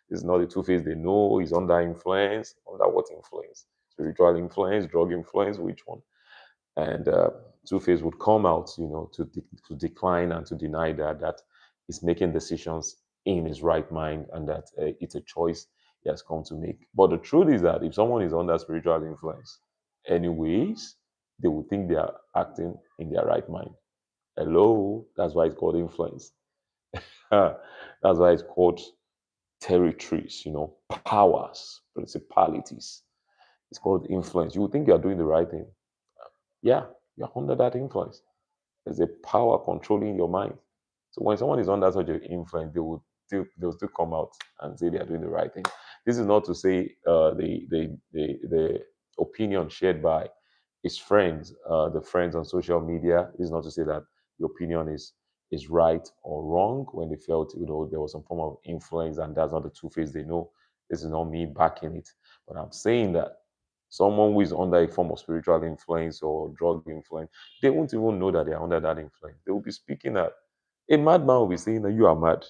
It's not the Two-Face they know. He's under influence. Under what influence? Spiritual influence, drug influence, which one? And Two-Face would come out, to decline and to deny that he's making decisions in his right mind and that it's a choice he has come to make. But the truth is that if someone is under spiritual influence, anyways, they will think they are acting in their right mind. Hello, that's why it's called influence. That's why it's called territories, powers, principalities. It's called influence. You would think you are doing the right thing. Yeah, you're under that influence. There's a power controlling your mind. So when someone is under such an influence, they'll still come out and say they are doing the right thing. This is not to say the opinion shared by his friends, the friends on social media. This is not to say that the opinion is right or wrong when they felt there was some form of influence and that's not the Two-Face they know. This is not me backing it, but I'm saying that someone who is under a form of spiritual influence or drug influence, they won't even know that they are under that influence. They will be speaking that a madman will be saying that you are mad.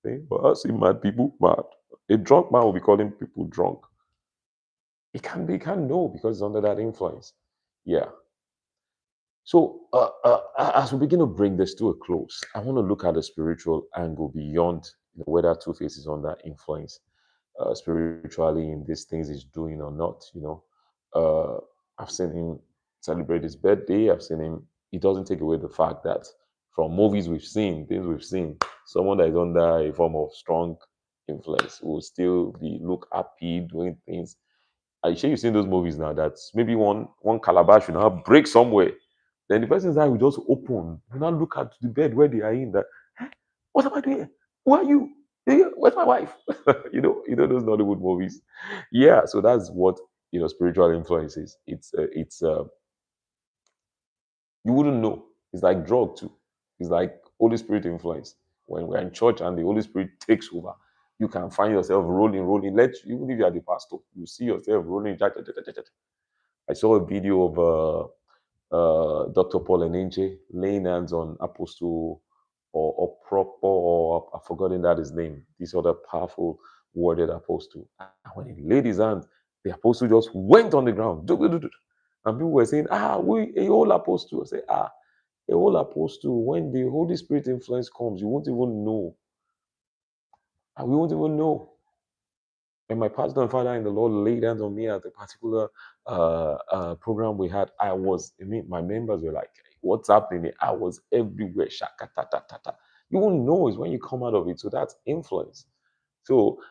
Okay? But us see mad people mad. A drunk man will be calling people drunk. He can't know because it's under that influence. Yeah. So as we begin to bring this to a close, I want to look at the spiritual angle beyond whether Two-Face is under influence spiritually in these things he's doing or not. I've seen him celebrate his birthday. I've seen him. It doesn't take away the fact that from movies we've seen, things we've seen, someone that is under a form of strong influence will still be look happy doing things. I sure you've seen those movies now that maybe one calabash will now break somewhere. Then the person's eye will just open. You now look at the bed where they are in that, "Eh, what am I doing here? Who are you? Where's my wife?" Those Nollywood movies. Yeah, so that's what spiritual influence is. It's you wouldn't know. It's like drug too. It's like Holy Spirit influence. When we're in church and the Holy Spirit takes over, you can find yourself rolling. Even if you are the pastor, you see yourself rolling. I saw a video of Dr. Paul Enenche laying hands on Apostle or Proper, or I've forgotten that his name, this other powerful worded apostle. And when he laid his hands, the apostle just went on the ground. And people were saying, a whole apostle. I say, a whole apostle, when the Holy Spirit influence comes, you won't even know. And we won't even know. When my pastor and father in the Lord laid hands on me at a particular program we had, my members were like, what's happening? I was everywhere. Shaka. You won't know is when you come out of it. So that's influence. So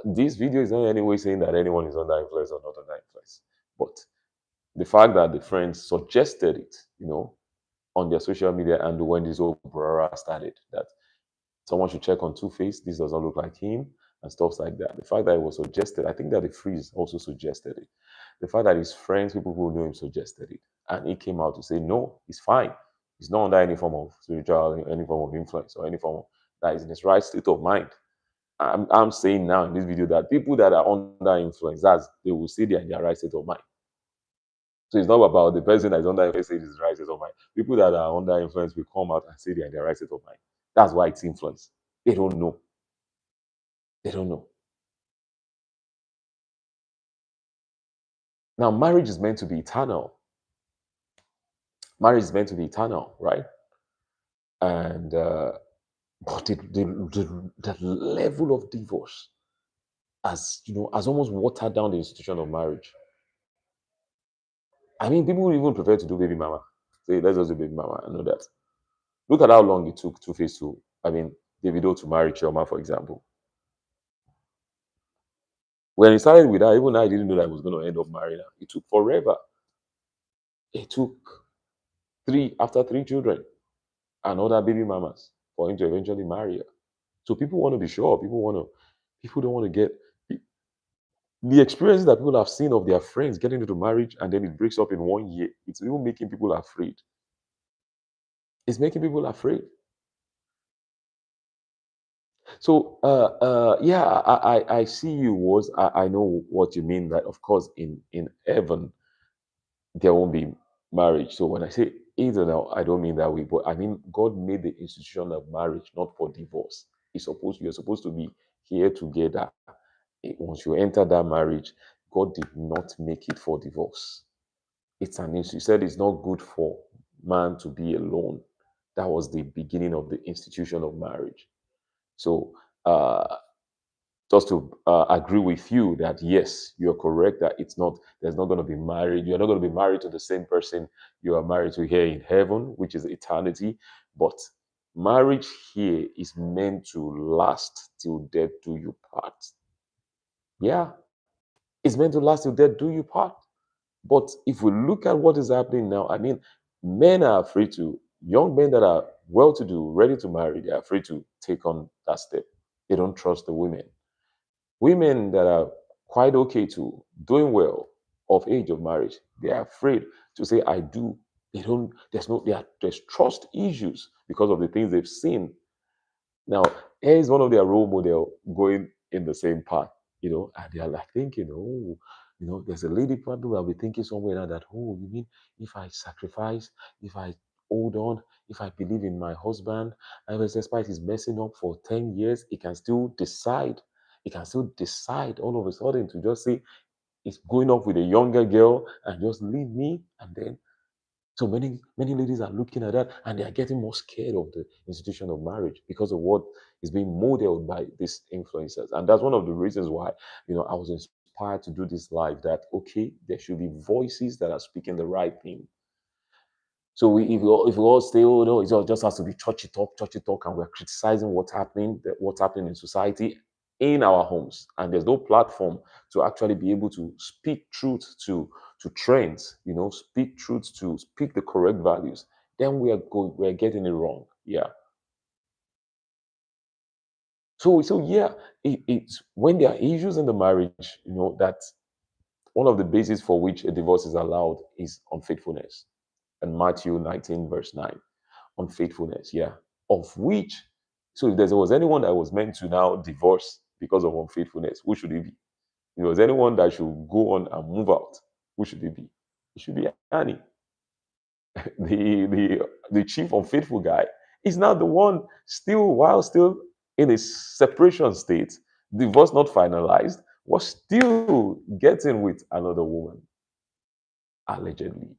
this video is not in any way saying that anyone is under influence or not under influence. But the fact that the friends suggested it, on their social media and when this whole brara started, that someone should check on Two-Face. This does not look like him and stuff like that. The fact that it was suggested, I think that the Freeze also suggested it. The fact that his friends, people who know him, suggested it, and he came out to say no, he's fine. He's not under any form of spiritual, any form of influence or any form of that is in his right state of mind. I'm saying now in this video that people that are under influence, they will say they are in their right state of mind. So it's not about the person that is under influence saying his right state of mind. People that are under influence will come out and say they are in their right state of mind. That's why it's influence. They don't know. They don't know. Now, marriage is meant to be eternal. Marriage is meant to be eternal, right? And but the level of divorce has almost watered down the institution of marriage. I mean, people would even prefer to do baby mama. Say, let's just do baby mama. I know that. Look at how long it took Two-Face to. I mean, Davido to marry Chioma, for example. When he started with her, even I didn't know that I was going to end up marrying her. It took forever. It took after three children and other baby mamas for him to eventually marry her. So people want to be sure. People don't want to get the experiences that people have seen of their friends getting into marriage and then it breaks up in 1 year. It's even making people afraid. It's making people afraid. So, yeah, I see you. I know what you mean. That of course, in heaven there won't be marriage. So when I say either now, I don't mean that way, but I mean God made the institution of marriage not for divorce. You're supposed to be here together. Once you enter that marriage, God did not make it for divorce. It's an issue. He said it's not good for man to be alone. That was the beginning of the institution of marriage. So, just to agree with you that yes, you're correct that there's not going to be married. You're not going to be married to the same person you are married to here in heaven, which is eternity. But marriage here is meant to last till death do you part. Yeah, it's meant to last till death do you part. But if we look at what is happening now, I mean, men are afraid to, young men that are well to do, ready to marry, they're afraid to take on that step. They don't trust the women. Women that are quite okay to doing well of age of marriage, they are afraid to say I do. They don't, there's no, there's trust issues because of the things they've seen. Now, here is one of their role model going in the same path, and they are like thinking, oh, there's a lady probably will be thinking somewhere now that, oh, you mean if I sacrifice, if I hold on, if I believe in my husband, and despite he's messing up for 10 years, he can still decide all of a sudden to just say he's going off with a younger girl and just leave me, and then so many ladies are looking at that and they are getting more scared of the institution of marriage because of what is being modeled by these influencers. And that's one of the reasons why, I was inspired to do this live, that okay, there should be voices that are speaking the right thing. So if we all stay, oh no, it just has to be churchy talk, and we're criticizing what's happening in society in our homes, and there's no platform to actually be able to speak truth to trends, speak truth to speak the correct values. Then we're getting it wrong. Yeah. So yeah, it's when there are issues in the marriage, that one of the bases for which a divorce is allowed is unfaithfulness. And Matthew 19 verse 9. Unfaithfulness, yeah. Of which, so if there was anyone that was meant to now divorce because of unfaithfulness, who should it be? If there was anyone that should go on and move out, who should it be? It should be Annie, the chief unfaithful guy. Is now the one while still in a separation state, divorce not finalized, was still getting with another woman, allegedly.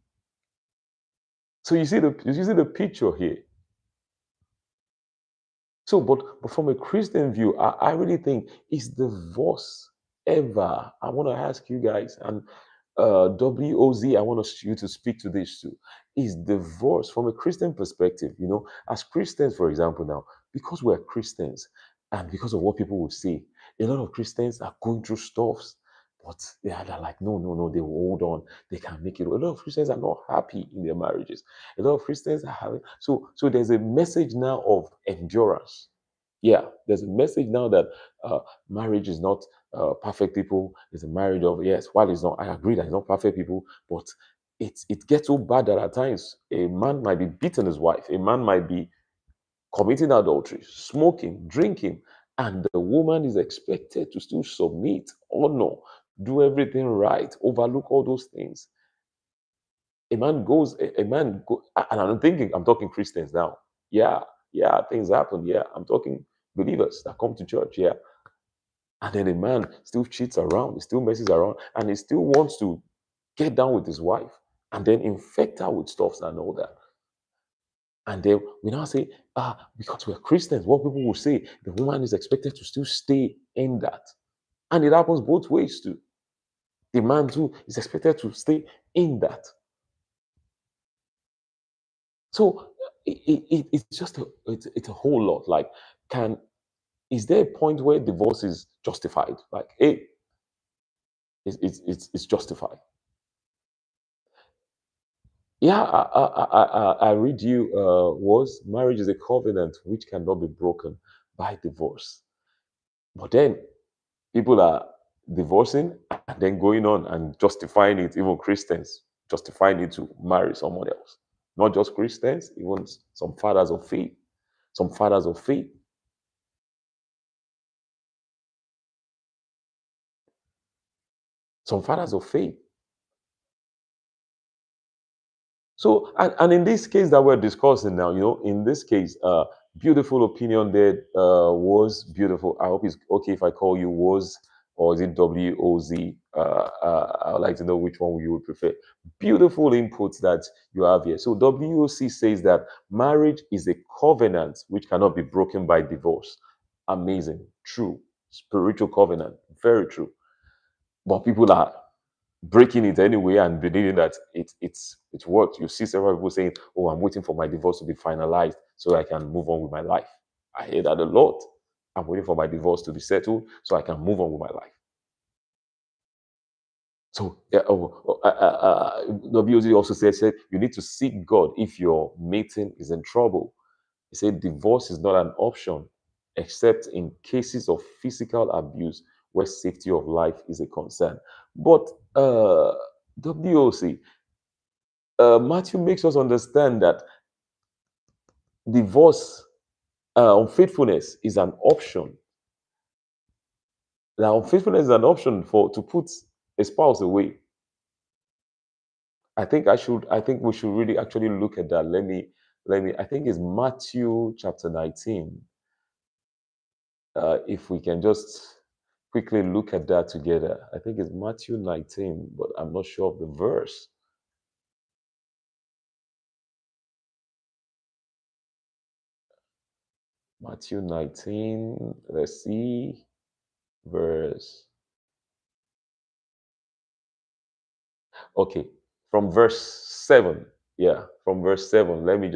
So you see the picture here. So, but from a Christian view, I really think is divorce ever? I want to ask you guys, and WOZ, I want you to speak to this too. Is divorce from a Christian perspective? As Christians, for example, now because we're Christians and because of what people will say, a lot of Christians are going through stuffs. But they're like, no, no, no, they will hold on. They can make it. A lot of Christians are not happy in their marriages. A lot of Christians are having so there's a message now of endurance. Yeah, there's a message now that marriage is not perfect people. It's a marriage of, yes, while it's not, I agree that it's not perfect people, but it gets so bad that at times a man might be beating his wife, a man might be committing adultery, smoking, drinking, and the woman is expected to still submit, honor, do everything right, overlook all those things. And I'm talking Christians now. Yeah, yeah, things happen. Yeah, I'm talking believers that come to church. Yeah, and then a man still cheats around, he still messes around, and he still wants to get down with his wife and then infect her with stuffs and all that. And then we now say, because we're Christians, what people will say, the woman is expected to still stay in that. And it happens both ways too. The man too is expected to stay in that. So it's just it's a whole lot. Like Can is there a point where divorce is justified? Like, hey, it's justified. Yeah, I read you was marriage is a covenant which cannot be broken by divorce. But then people are divorcing and then going on and justifying it, even Christians justifying it to marry someone else. Not just Christians, even some fathers of faith. Some fathers of faith. Some fathers of faith. So, and in this case that we're discussing now, in this case, beautiful opinion there was beautiful. I hope it's okay if I call you was, or is it WOZ? I would like to know which one you would prefer. Beautiful inputs that you have here. So, WOC says that marriage is a covenant which cannot be broken by divorce. Amazing. True. Spiritual covenant. Very true. But people are breaking it anyway and believing that it's worked. You see several people saying, "Oh, I'm waiting for my divorce to be finalized so I can move on with my life." I hear that a lot. I'm waiting for my divorce to be settled so I can move on with my life. So, yeah, WOZ also said you need to seek God if your mating is in trouble. He said divorce is not an option except in cases of physical abuse where safety of life is a concern. But WOC, Matthew makes us understand that divorce, unfaithfulness is an option. Now, unfaithfulness is an option for to put a spouse away. I think we should really actually look at that. I think it's Matthew chapter 19. If we can just quickly look at that together. I think it's Matthew 19, but I'm not sure of the verse. Matthew 19, let's see, verse. Okay, from verse 7. Yeah, from verse 7. Let me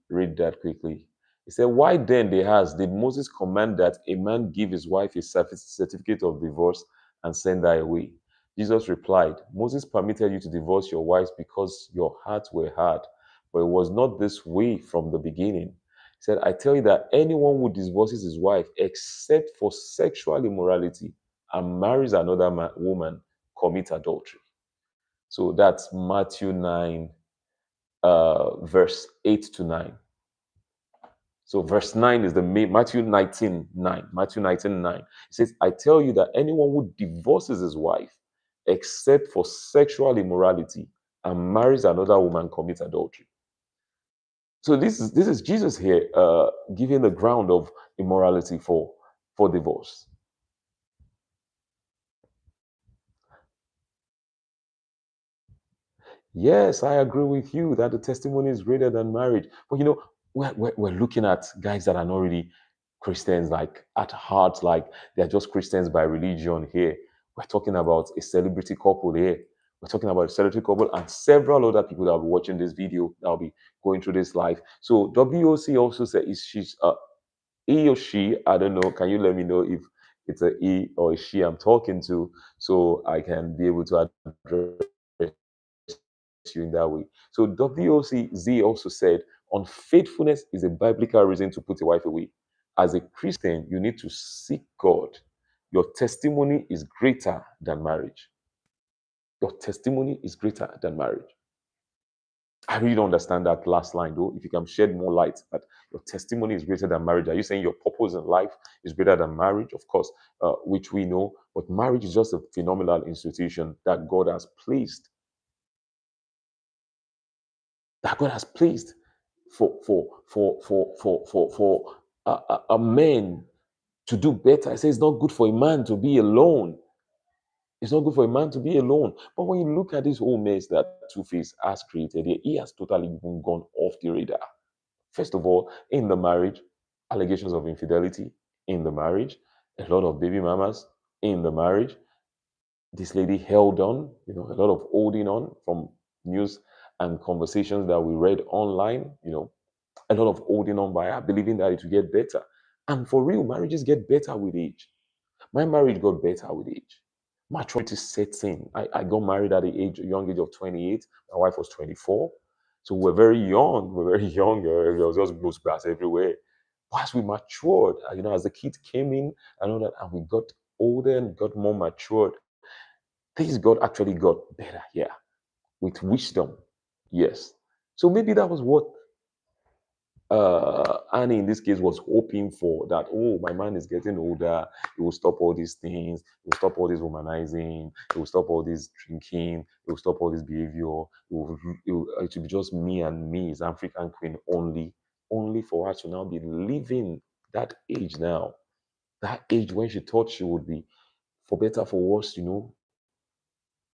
read that quickly. He said, "Why then they asked, did Moses command that a man give his wife a certificate of divorce and send her away?" Jesus replied, "Moses permitted you to divorce your wives because your hearts were hard, but it was not this way from the beginning." He said, "I tell you that anyone who divorces his wife except for sexual immorality and marries another woman commits adultery." So that's Matthew 9, verse 8 to 9. So verse 9 is the main, Matthew 19, 9. Matthew 19, 9. It says, "I tell you that anyone who divorces his wife, except for sexual immorality, and marries another woman commits adultery." So this is Jesus here giving the ground of immorality for divorce. Yes, I agree with you that the testimony is greater than marriage. But we're looking at guys that are not really Christians, like at heart, like they're just Christians by religion here. We're talking about a celebrity couple here. We're talking about a celebrity couple and several other people that will be watching this video, that will be going through this life. So WOC also said, is she's he or she, I don't know. Can you let me know if it's a he or a she I'm talking to so I can be able to address you in that way? So WOCZ also said, unfaithfulness is a biblical reason to put a wife away. As a Christian, you need to seek God. Your testimony is greater than marriage. Your testimony is greater than marriage. I really don't understand that last line though. If you can shed more light that your testimony is greater than marriage. Are you saying your purpose in life is greater than marriage? Of course, which we know, but marriage is just a phenomenal institution that God has placed, for a man to do better. I say it's not good for a man to be alone. It's not good for a man to be alone. But when you look at this whole mess that Two-Face has created here, he has totally even gone off the radar. First of all, in the marriage, allegations of infidelity in the marriage, a lot of baby mamas in the marriage. This lady held on, a lot of holding on from news and conversations that we read online, a lot of holding on by her, believing that it will get better. And for real, marriages get better with age. My marriage got better with age. Maturity sets in. I got married at a young age of 28. My wife was 24. So we're very young. We're very young. There was just blue grass everywhere. But as we matured, as the kids came in and all that, and we got older and got more matured, things actually got better, yeah, with wisdom. Yes. So maybe that was what Annie in this case was hoping for, that, oh, my man is getting older, he will stop all these things, he will stop all this womanizing, he will stop all this drinking, he will stop all this behavior, it will be just me and me, his African queen only for her to now be living that age now, that age when she thought she would be, for better, for worse,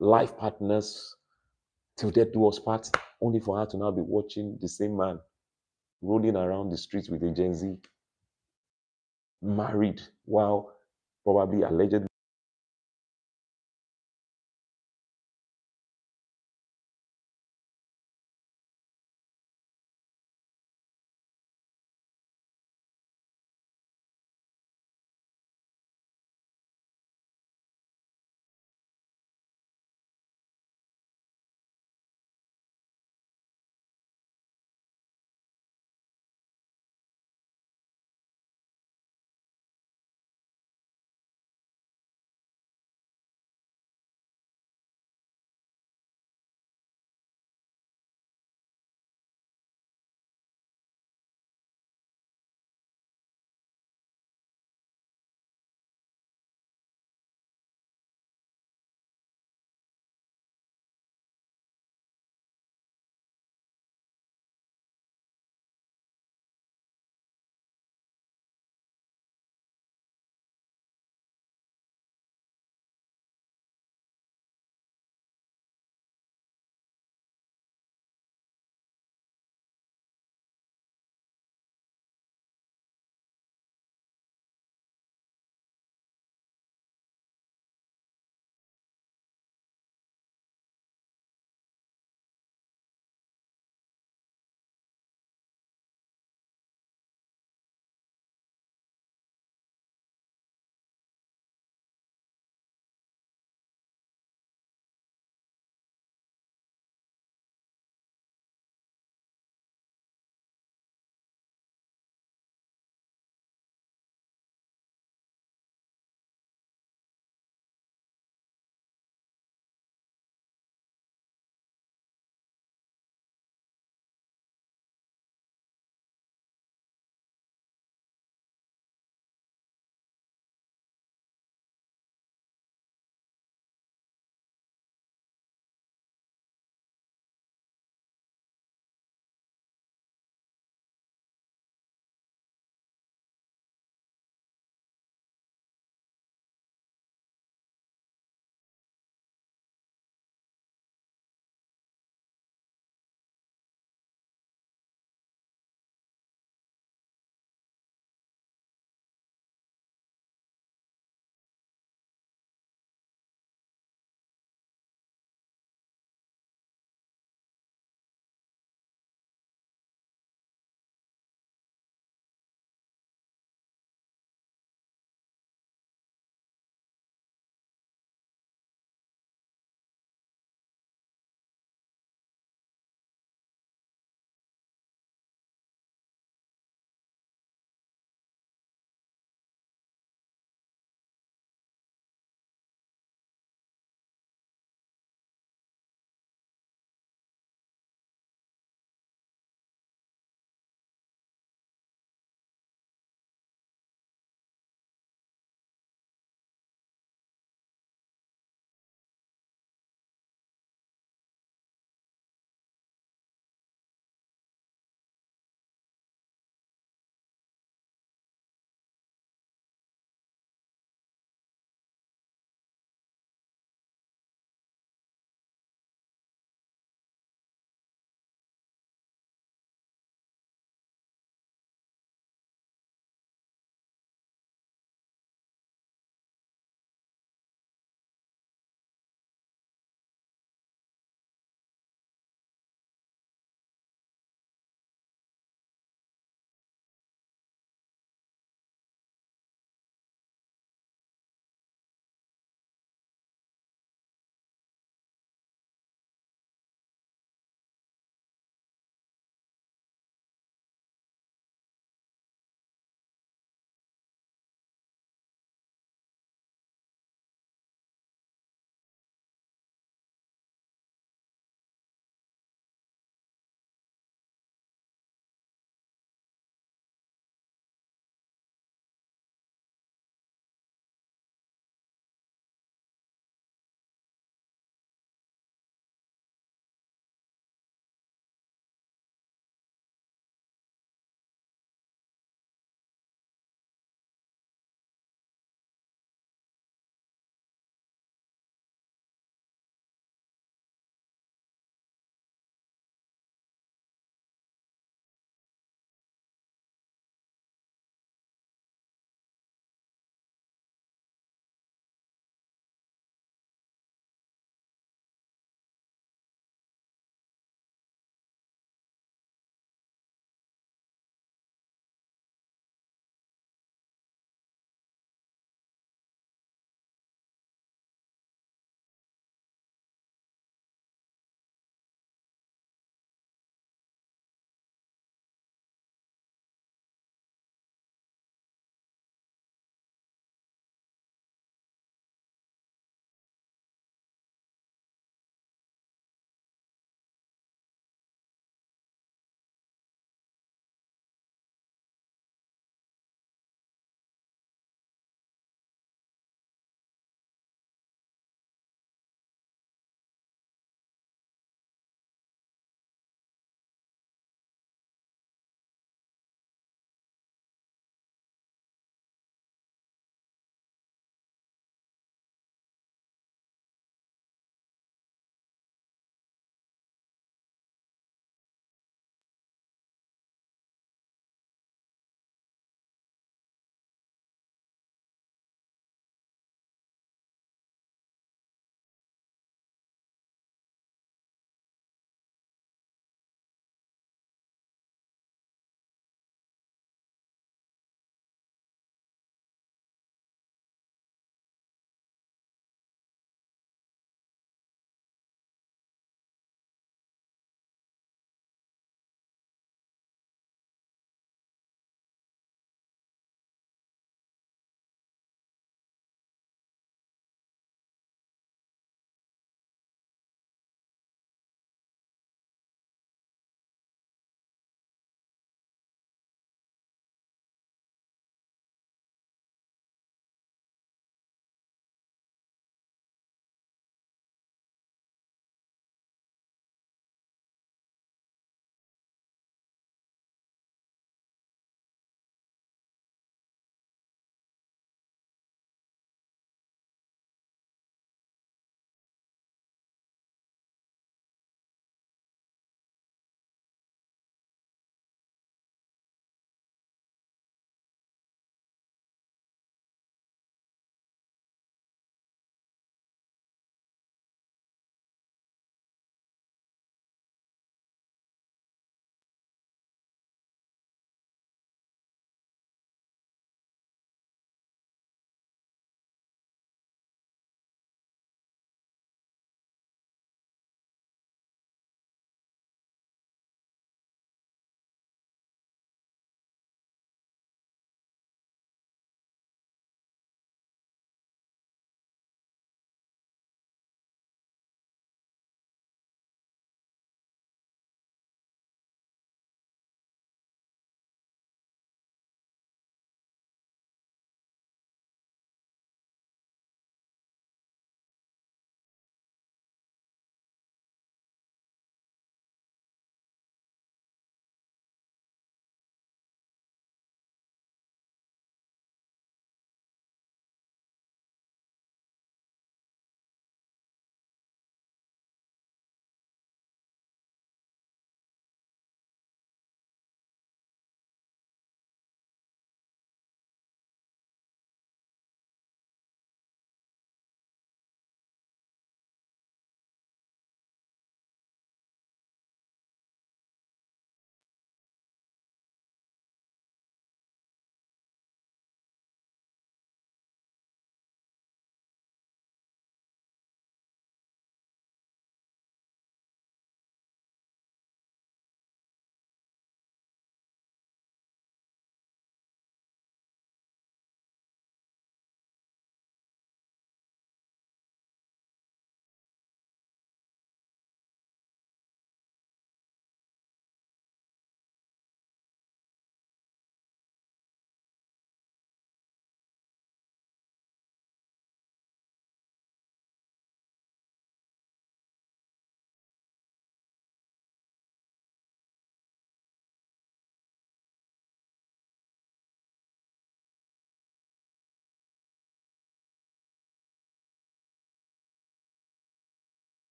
life partners till death do us part, only for her to now be watching the same man rolling around the streets with a Gen Z, married, while probably allegedly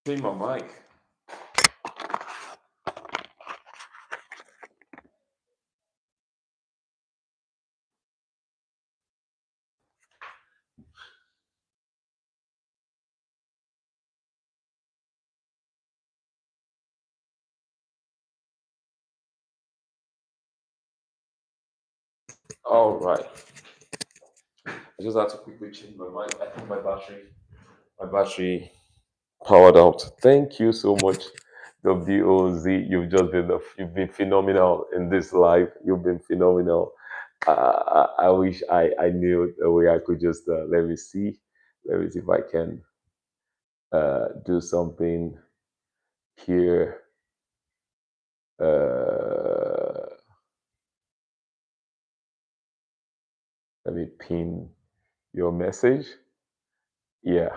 Change my mic. All right. I just had to quickly change my mic. I think my battery powered out. Thank you so much, WOZ. You've been phenomenal in this live. You've been phenomenal. I wish I knew a way I could just let me see if I can do something here. Uh, Let me pin your message. Yeah.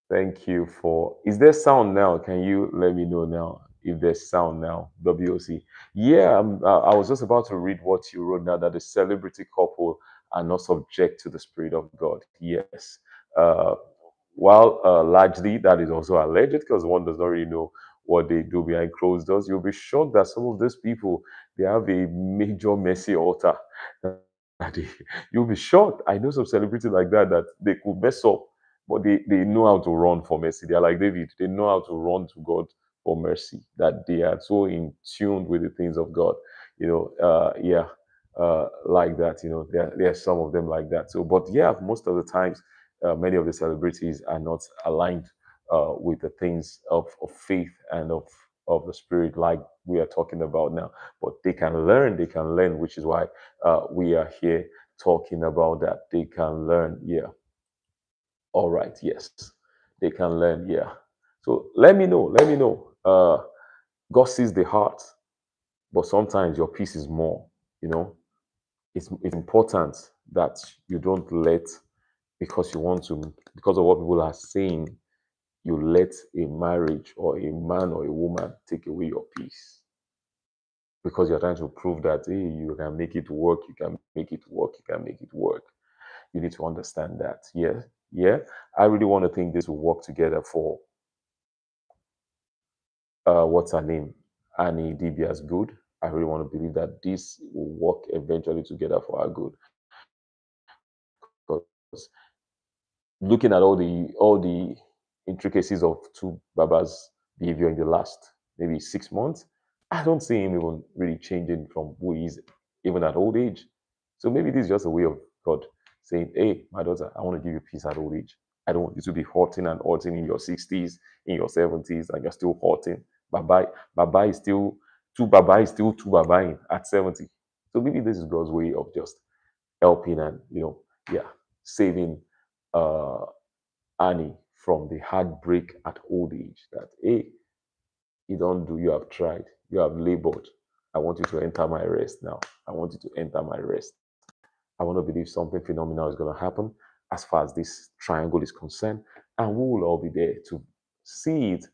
Thank you for. Is there sound now? Can you let me know now if there's sound now? WOC. Yeah, I was just about to read what you wrote now that the celebrity couple are not subject to the Spirit of God. Yes. Uh, while largely that is also alleged because one does not really know what they do behind closed doors, you'll be shocked that some of those people they have a major messy altar. that they- You'll be shocked. I know some celebrities like that that they could mess up but they know how to run for mercy. They are like David. They know how to run to God for mercy. That they are so in tune with the things of God. Yeah, like that. There are some of them like that. So, but yeah, most of the times, many of the celebrities are not aligned with the things of faith and of the spirit, like we are talking about now. But they can learn. They can learn, which is why we are here talking about that. They can learn. Yeah. All right, yes. They can learn, yeah. So let me know, let me know. God sees the heart, but sometimes your peace is more, you know. It's important that you don't let, because you want to, because of what people are saying, you let a marriage or a man or a woman take away your peace. Because you're trying to prove that, hey, you can make it work, you can make it work, you can make it work. You need to understand that. Yeah, yeah. I really want to think this will work together for what's her name, Annie Dibia's good. I really want to believe that this will work eventually together for our good. Because looking at all the intricacies of two Baba's behavior in the last maybe 6 months, I don't see him even really changing from who he is, even at old age. So maybe this is just a way of God saying, "Hey, my daughter, I want to give you peace at old age. I don't want you to be hurting and hurting in your 60s, in your 70s, and you're still hurting. Bye bye is still two Baba at 70. So maybe this is God's way of just helping and yeah, saving uh Annie from the heartbreak at old age. That hey, you don't do, you have tried, you have labored. I want you to enter my rest now. I want you to enter my rest. I want to believe something phenomenal is going to happen as far as this triangle is concerned, and we will all be there to see it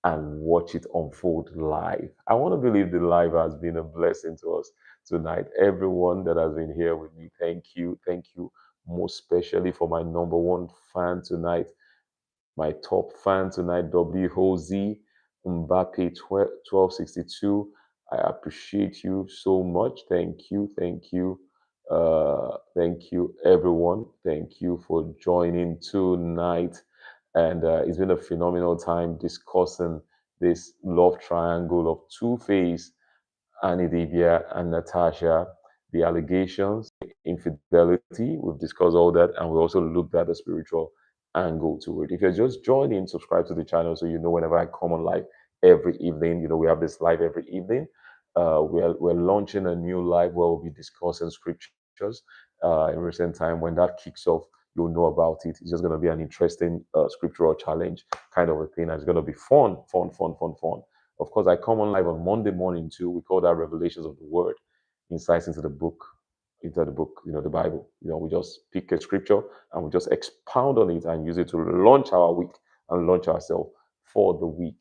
and watch it unfold live. I want to believe the live has been a blessing to us tonight. Everyone that has been here with me, thank you. Thank you most especially for my number one fan tonight, my top fan tonight, WOZ Mbappe 1262. I appreciate you so much. Thank you. Thank you. Thank you, everyone. Thank you for joining tonight. And it's been a phenomenal time discussing this love triangle of Two-Face, Annie Idibia, and Natasha, the allegations, infidelity. We've discussed all that, and we also looked at the spiritual angle to it. If you're just joining, subscribe to the channel so you know whenever I come on live every evening. We have this live every evening. We're launching a new live where we'll be discussing scriptures in recent time. When that kicks off, you'll know about it. It's just going to be an interesting scriptural challenge kind of a thing. And it's going to be fun, fun, fun, fun, fun. Of course, I come on live on Monday morning too. We call that Revelations of the Word, insights into the book, the Bible. We just pick a scripture and we just expound on it and use it to launch our week and launch ourselves for the week.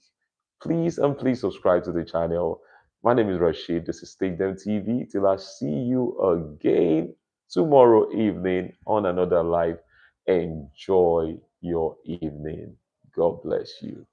Please and please subscribe to the channel. My name is Rashid. This is Stage Them TV. Till I see you again tomorrow evening on another live. Enjoy your evening. God bless you.